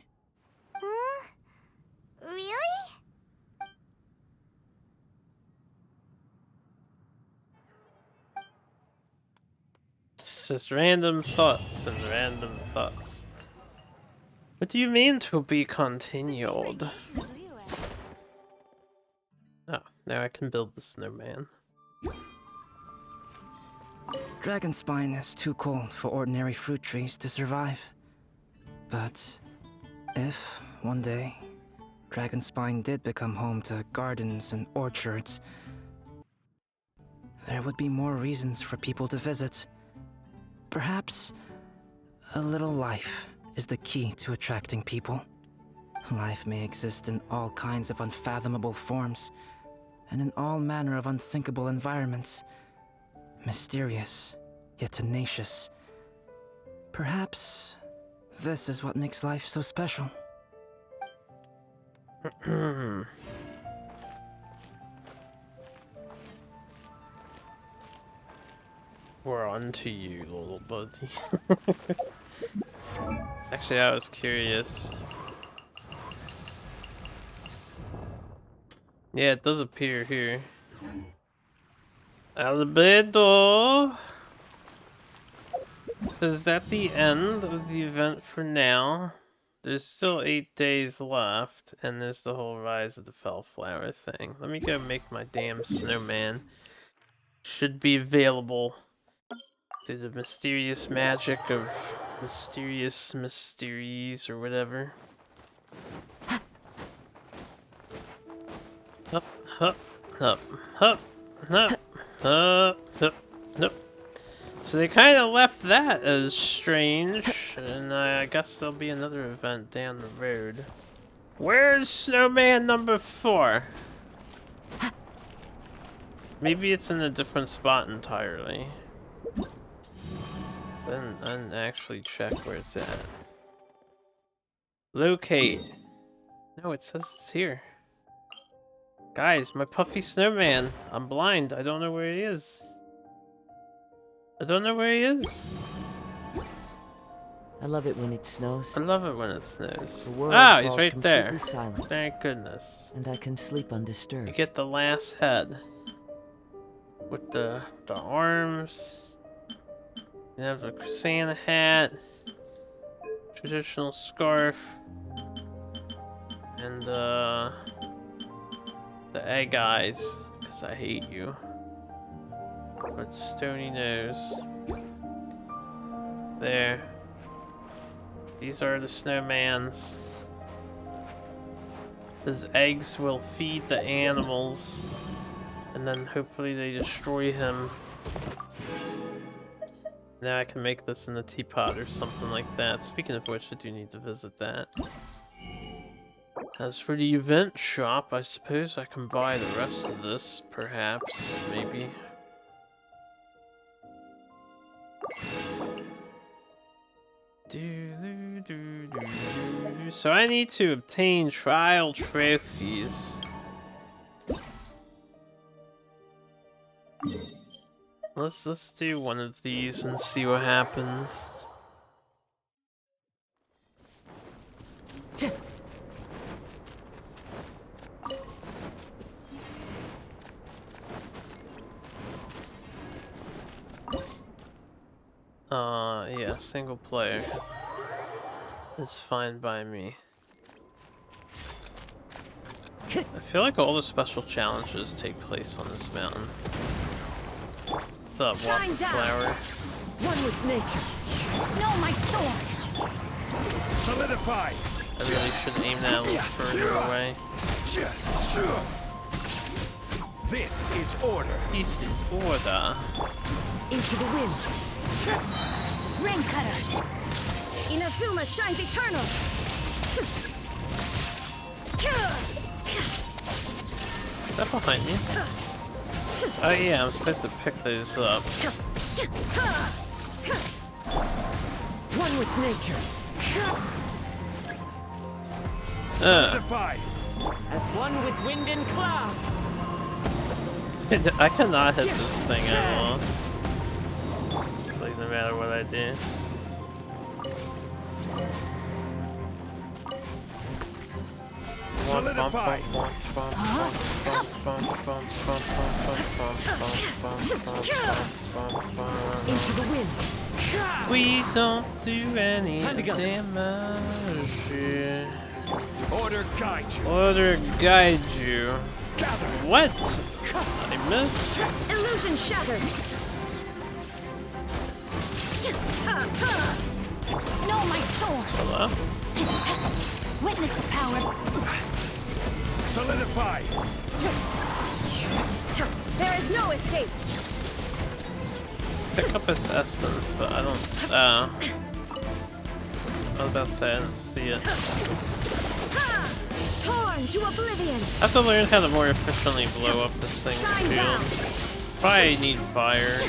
Really? It's just random thoughts and random thoughts. What do you mean to be continued? Oh, now I can build the snowman. Dragonspine is too cold for ordinary fruit trees to survive. But if, one day, Dragonspine did become home to gardens and orchards, there would be more reasons for people to visit. Perhaps a little life is the key to attracting people. Life may exist in all kinds of unfathomable forms, and in all manner of unthinkable environments. Mysterious, yet tenacious. Perhaps this is what makes life so special. We're on to you, little buddy. Actually, I was curious. Yeah, it does appear here. Albedo! So is that the end of the event for now? There's still 8 days left, and there's the whole Rise of the Fellflower thing. Let me go make my damn snowman. Should be available through the mysterious magic of mysterious mysteries or whatever. Hup, hup, hup, hup, hup, hup, hup, hup. So they kind of left that as strange, and I guess there'll be another event down the road. Where's Snowman number 4? Maybe it's in a different spot entirely. Then I didn't actually check where it's at. Locate. No, it says it's here. Guys, my puffy snowman. I'm blind. I don't know where he is. I don't know where he is. I love it when it snows. I love it when it snows. The world Ah, he's falls right there. completely silent. Thank goodness. And I can sleep undisturbed. You get the last head. With the arms. You have the Santa hat. Traditional scarf. And the egg eyes. Because I hate you. But stony nose. There. These are the snowmans. His eggs will feed the animals. And then hopefully they destroy him. Now I can make this in a teapot or something like that. Speaking of which, I do need to visit that. As for the event shop, I suppose I can buy the rest of this, perhaps, maybe. So I need to obtain trial trophies. Let's do one of these and see what happens. Yeah, single player. It's fine by me. I feel like all the special challenges take place on this mountain. What's up, Water Flower? One with nature. No, my sword. Solidify. I really should aim that a little further away. This is order. This is order. Into the wind. Rain cutter. Inazuma shines eternal. Is that behind me? Oh yeah, I'm supposed to pick those up. One with nature. As one with wind and cloud. I cannot hit this thing at all. Like, no matter what I do. Solidify. Into the wind. We don't do any Time to go. damage. Order guide you. Order guide you. Gather. What? I missed. Illusion shattered. No, my sword. Hello? Witness the power. Solidify. There is no escape. Pick up its essence, but I don't. I was about to say I didn't see it. Torn to oblivion. I have to learn how to more efficiently blow up this thing Shine down. too. Probably need fire.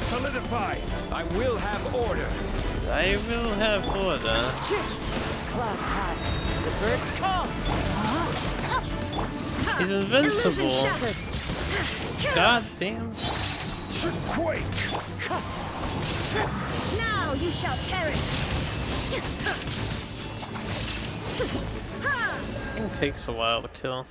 Solidify. I will have order. I will have order. Clouds high. The birds come. He's Illusion invincible. shattered. God damn. Quake. Now you shall perish. It takes a while to kill.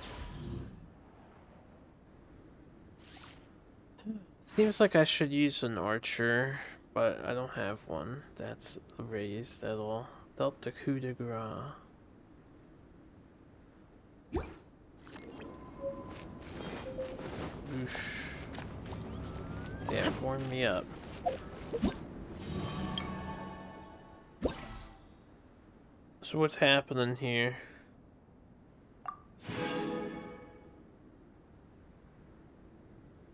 Seems like I should use an archer, but I don't have one that's raised at all. Delta coup de grace. Oosh. Yeah, warm me up. So what's happening here?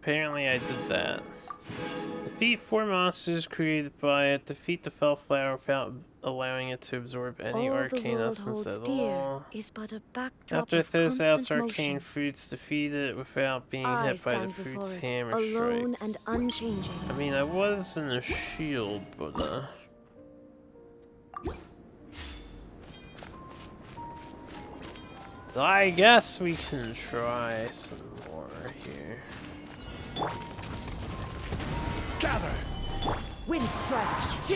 Apparently I did that. Defeat 4 monsters created by it. Defeat the fell flower without allowing it to absorb any All the arcane world essence holds at dear all. is but a backdrop After it of throws out constant arcane motion. fruits, defeat it without being I hit by the stand before fruit's it, hammer alone strikes. and unchanging. I mean, I was in a shield, but I guess we can try some more here. Gather! Wind strike!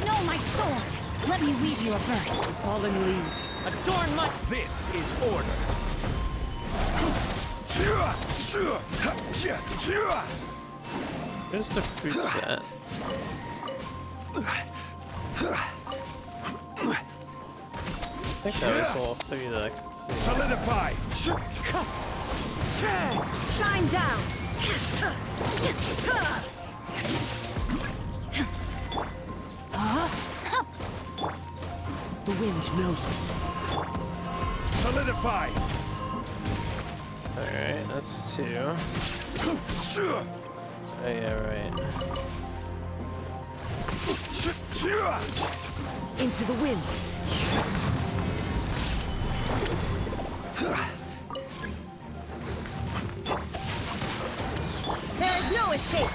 No, my sword! Let me weave you a verse. Fallen leaves, adorn my... This is order! Where's the fruit set? I think that was all three that I could see. Solidify! Shine down! The wind knows me. Solidify! Alright, that's two. Oh yeah, right. Into the wind! There is no escape!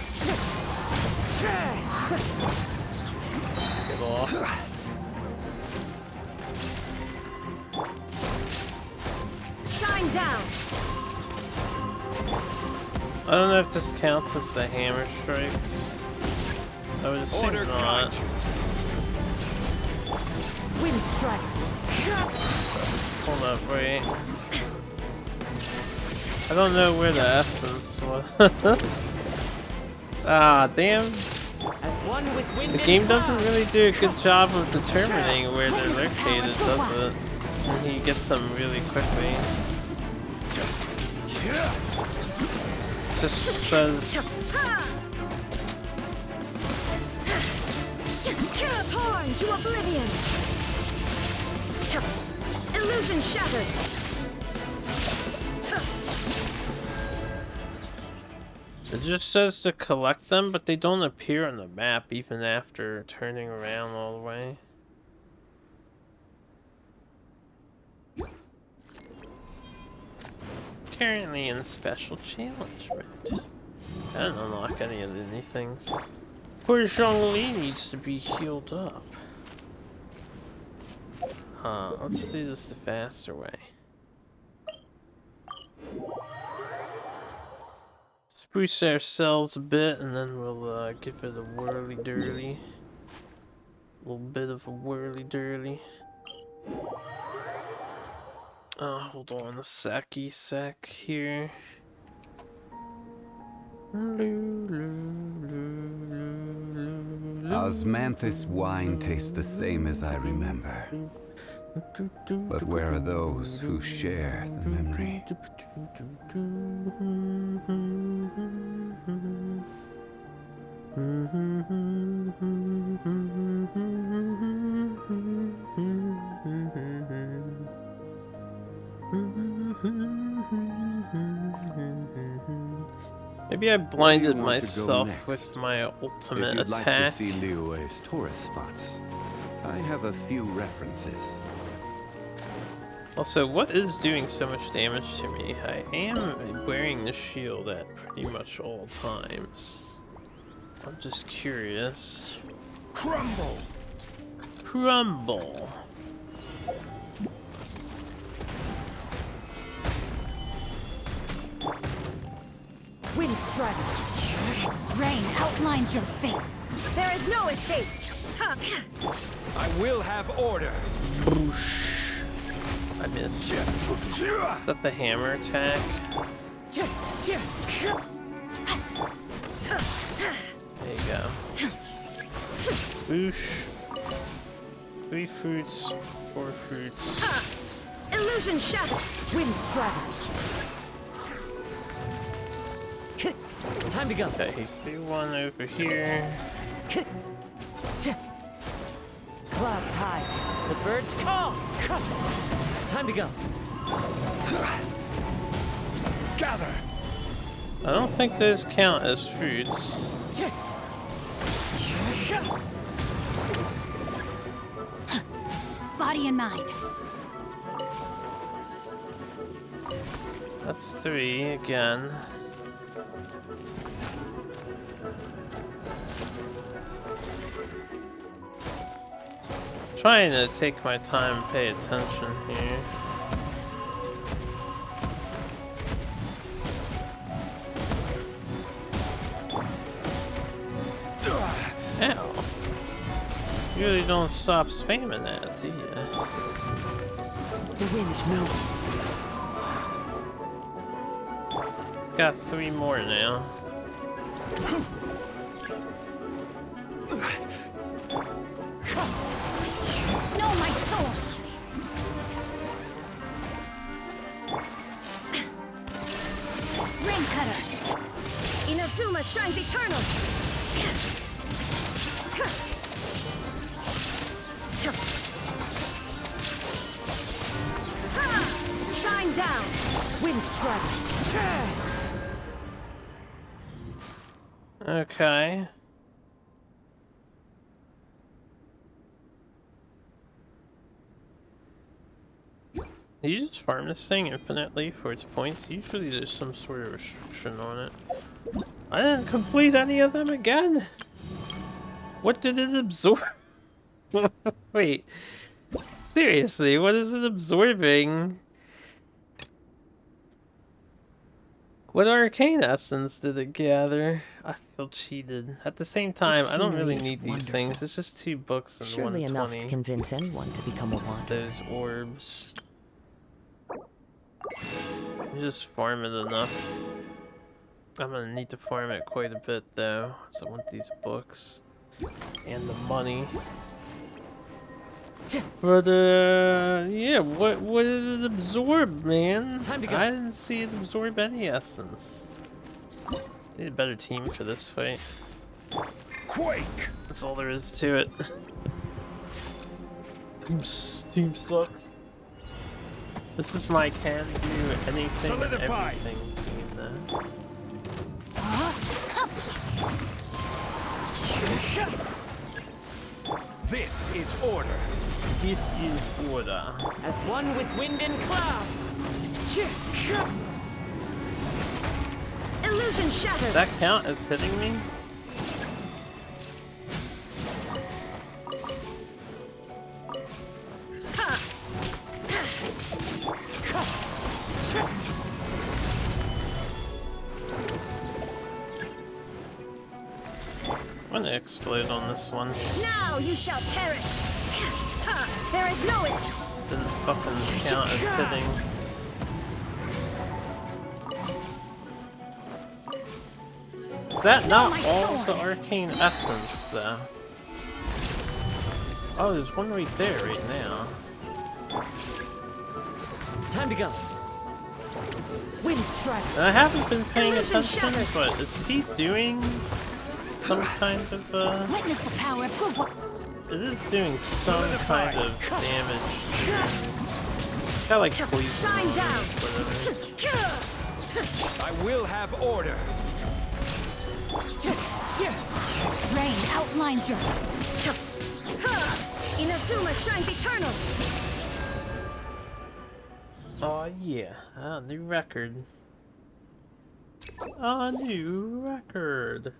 Get off. Shine down! I don't know if this counts as the hammer strikes. I would assume not. Wind strike! Hold up, wait. I don't know where the essence was. Ah, damn. As one with wind The game doesn't really do a good job of determining where they're located, does it? And he gets them really quickly. Just says... Torn to oblivion! Illusion shattered! It just says to collect them, but they don't appear on the map even after turning around all the way. Currently in special challenge mode. I don't unlock any of these things. Poor Zhongli needs to be healed up. Let's do this the faster way. Spruce ourselves a bit and then we'll give it a whirly-dirly. A little bit of a whirly-dirly. Hold on a sec here. Osmanthus wine tastes the same as I remember. But where are those who share the memory? Maybe I blinded myself with my ultimate if you'd attack. Like to see Liyue's tourist spots, I have a few references. Also, what is doing so much damage to me? I am wearing the shield at pretty much all times. I'm just curious. Crumble! Crumble! Wind strike! Rain outlines your fate. There is no escape! I will have order! I missed. Is that the hammer attack? There you go. Boosh. 3 fruits, 4 fruits. Illusion shattered! Wind strike! Time to go. Okay, he threw one over here. Clouds high. The birds call. Time to go. Gather. I don't think those count as fruits. Body and mind. That's 3 again. Trying to take my time and pay attention here. Ow. You really don't stop spamming that, do you? The wind knows. Got 3 more now. No, my soul! Rain Cutter! Inazuma shines eternal! Shine down! Wind strike! Okay. You just farm this thing infinitely for its points. Usually there's some sort of restriction on it. I didn't complete any of them again. What did it absorb? Wait. Seriously, what is it absorbing? What arcane essence did it gather? I feel cheated. At the same time, I don't really need these things. It's just 2 books and Surely 120. enough to convince anyone to become a wanderer. Those orbs. You just farm it enough. I'm gonna need to farm it quite a bit though, so I want these books and the money. But yeah, what did it absorb, man? Time to go. I didn't see it absorb any essence. Need a better team for this fight. Quake! That's all there is to it. Team sucks. This is my can do anything and Solidify. everything team though. This is order. This is order. As one with wind and cloud. Illusion shattered! Does that count as hitting me? I'm gonna explode on this one. Now you shall perish! There is no Didn't fucking count as hitting. Is that not all the arcane essence though? Oh, there's one right there right now. Time to go. Wind strike. And I haven't been paying Illusion attention, shattered. but is he doing some kind of witness the power of good work. it is doing some kind of damage. Got like poison Shine on it, down. whatever. I will have order. Rain outlines your. Inazuma shines eternal. Oh yeah, a new record. A new record.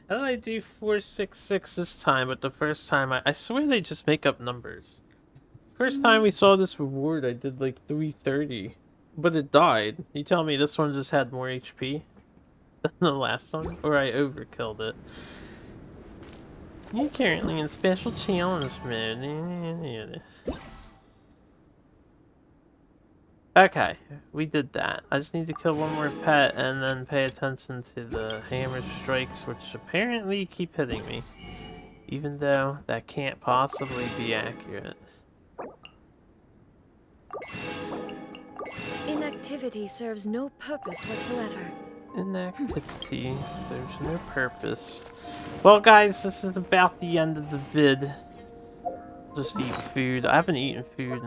How did I do 466 this time, but the first time I swear they just make up numbers. First time we saw this reward I did like 330, but it died. You tell me this one just had more HP than the last one, or I overkilled it. You're currently in special challenge mode. Okay, we did that. I just need to kill one more pet and then pay attention to the hammer strikes, which apparently keep hitting me. Even though that can't possibly be accurate. Inactivity serves no purpose whatsoever. Inactivity. There's no purpose. Well guys, this is about the end of the vid. Just eat food. I haven't eaten food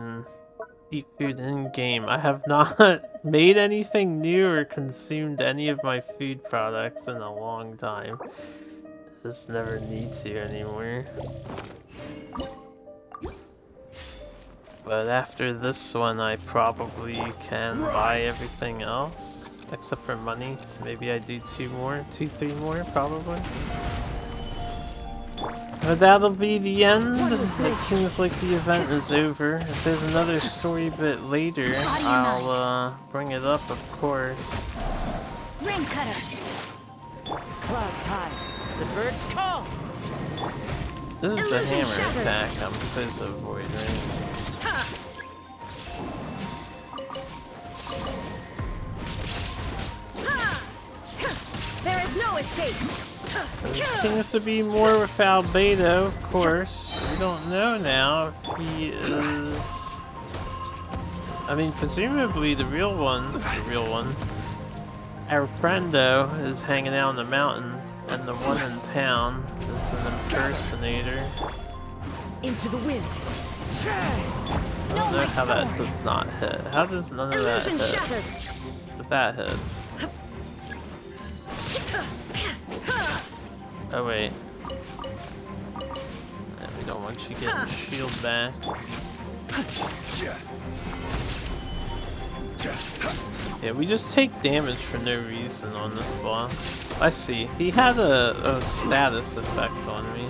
in game. I have not made anything new or consumed any of my food products in a long time. Just never need to anymore. But after this one, I probably can buy everything else. Except for money, so maybe I do 3 more, probably. But that'll be the end. It seems like the event is over. If there's another story bit later, I'll bring it up, of course. Rain cutter. Clouds high. The birds call. This is the Illusion hammer shattered. attack I'm supposed to avoid, right? There is no escape. There seems to be more with Albedo, of course. We don't know now if he is... I mean, presumably the real one, our friendo, is hanging out in the mountain, and the one in town is an impersonator. Into the wind. I don't know how that does not hit. How does none of that Illusion hit? shattered. But that hits. Oh wait. Yeah, we don't want you getting shield back. Yeah, we just take damage for no reason on this boss. I see. He had a status effect on me.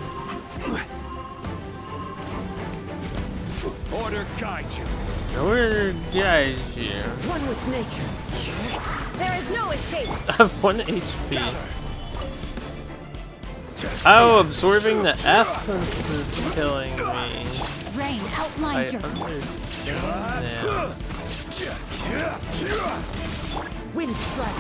Order guide you. Order guide you. One with nature. There is no escape. I have 1 HP. Oh, absorbing the essence is killing me. Rain I outlines your... understand now. Wind strike.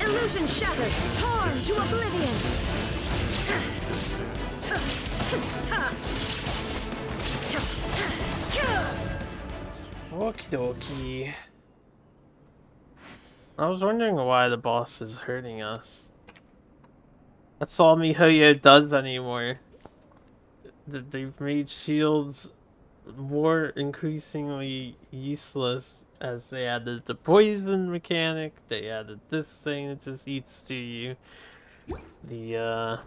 Illusion shattered. Torn to oblivion. Okie dokie. I was wondering why the boss is hurting us. That's all MiHoYo does anymore. They've made shields more increasingly useless as they added the poison mechanic, they added this thing that just eats to you. The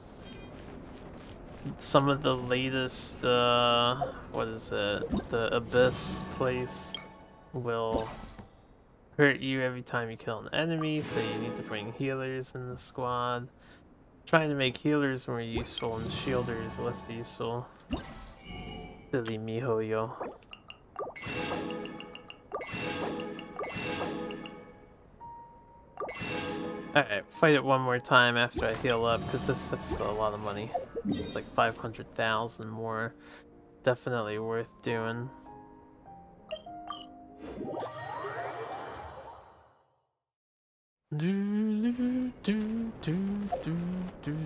some of the latest what is it? The Abyss place will hurt you every time you kill an enemy, so you need to bring healers in the squad. Trying to make healers more useful and shielders less useful. Silly MiHoYo. Alright, fight it one more time after I heal up, because that's a lot of money. Like 500,000 more. Definitely worth doing.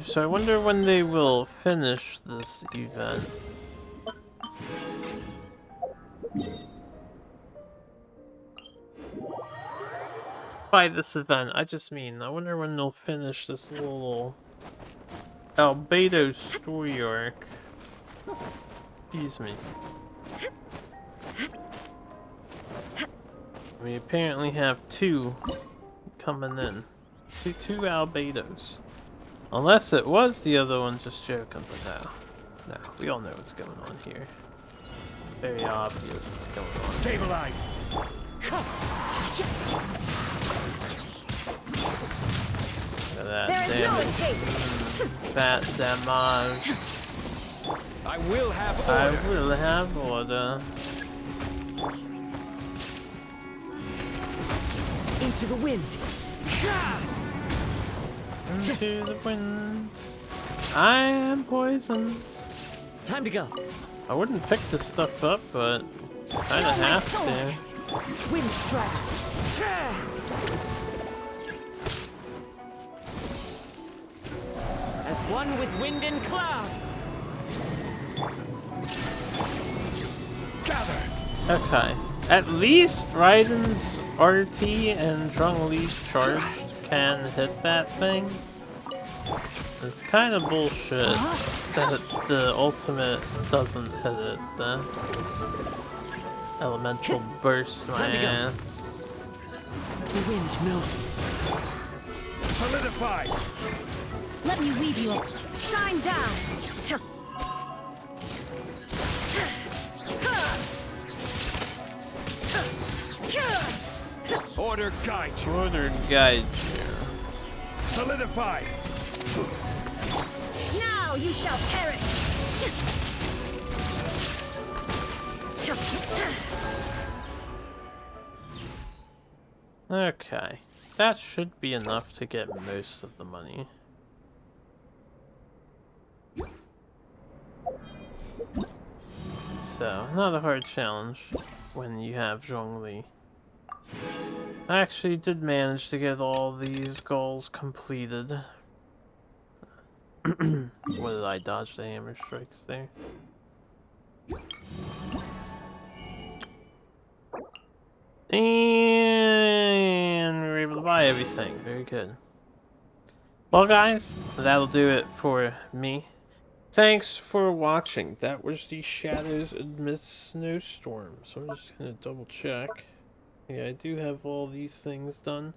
So I wonder when they will finish this event. By this event, I just mean, I wonder when they'll finish this little Albedo story arc. Excuse me. We apparently have 2 coming in. Two Albedos. Unless it was the other one just joking, but no. No, we all know what's going on here. Very obvious what's going on. Stabilize! Look at that There is no damage. escape. Fat damage. I will have order. I will have order. Into the wind. Into the wind. I am poisoned. Time to go. I wouldn't pick this stuff up, but kinda have to. Wind strike. As one with wind and cloud. Okay. At least Raiden's RT and Zhongli's charged can hit that thing. It's kind of bullshit that the ultimate doesn't hit it. The elemental burst my ass. The wind knows me. Solidify! Let me weave you up. Shine down. Order guide you. Order guide you. Solidify! Now you shall perish. Okay. That should be enough to get most of the money. So, not a hard challenge when you have Zhongli. I actually did manage to get all these goals completed. What did I dodge the hammer strikes there? And we were able to buy everything. Very good. Well guys, that'll do it for me. Thanks for watching. That was the Shadows Amidst Snowstorms. So I'm just gonna double check. Yeah, I do have all these things done.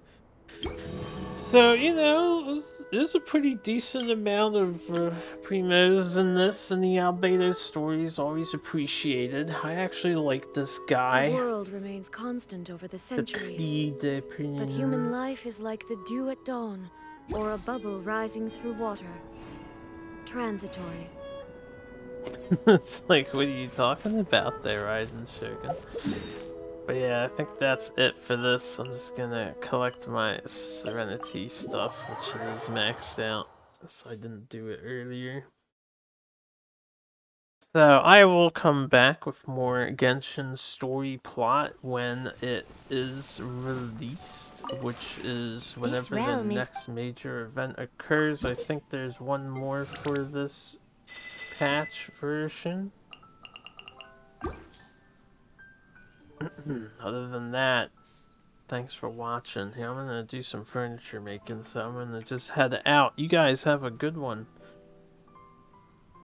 So, you know, there's a pretty decent amount of primos in this, and the Albedo story is always appreciated. I actually like this guy. The world remains constant over the centuries, but human life is like the dew at dawn, or a bubble rising through water. Transitory. It's like, what are you talking about there, Raiden Shogun? But yeah, I think that's it for this. I'm just gonna collect my Serenity stuff, which is maxed out, so I didn't do it earlier. So I will come back with more Genshin story plot when it is released, which is whenever the next major event occurs. I think there's one more for this patch version. Other than that, thanks for watching. Yeah, I'm gonna do some furniture making, so I'm gonna just head out. You guys have a good one.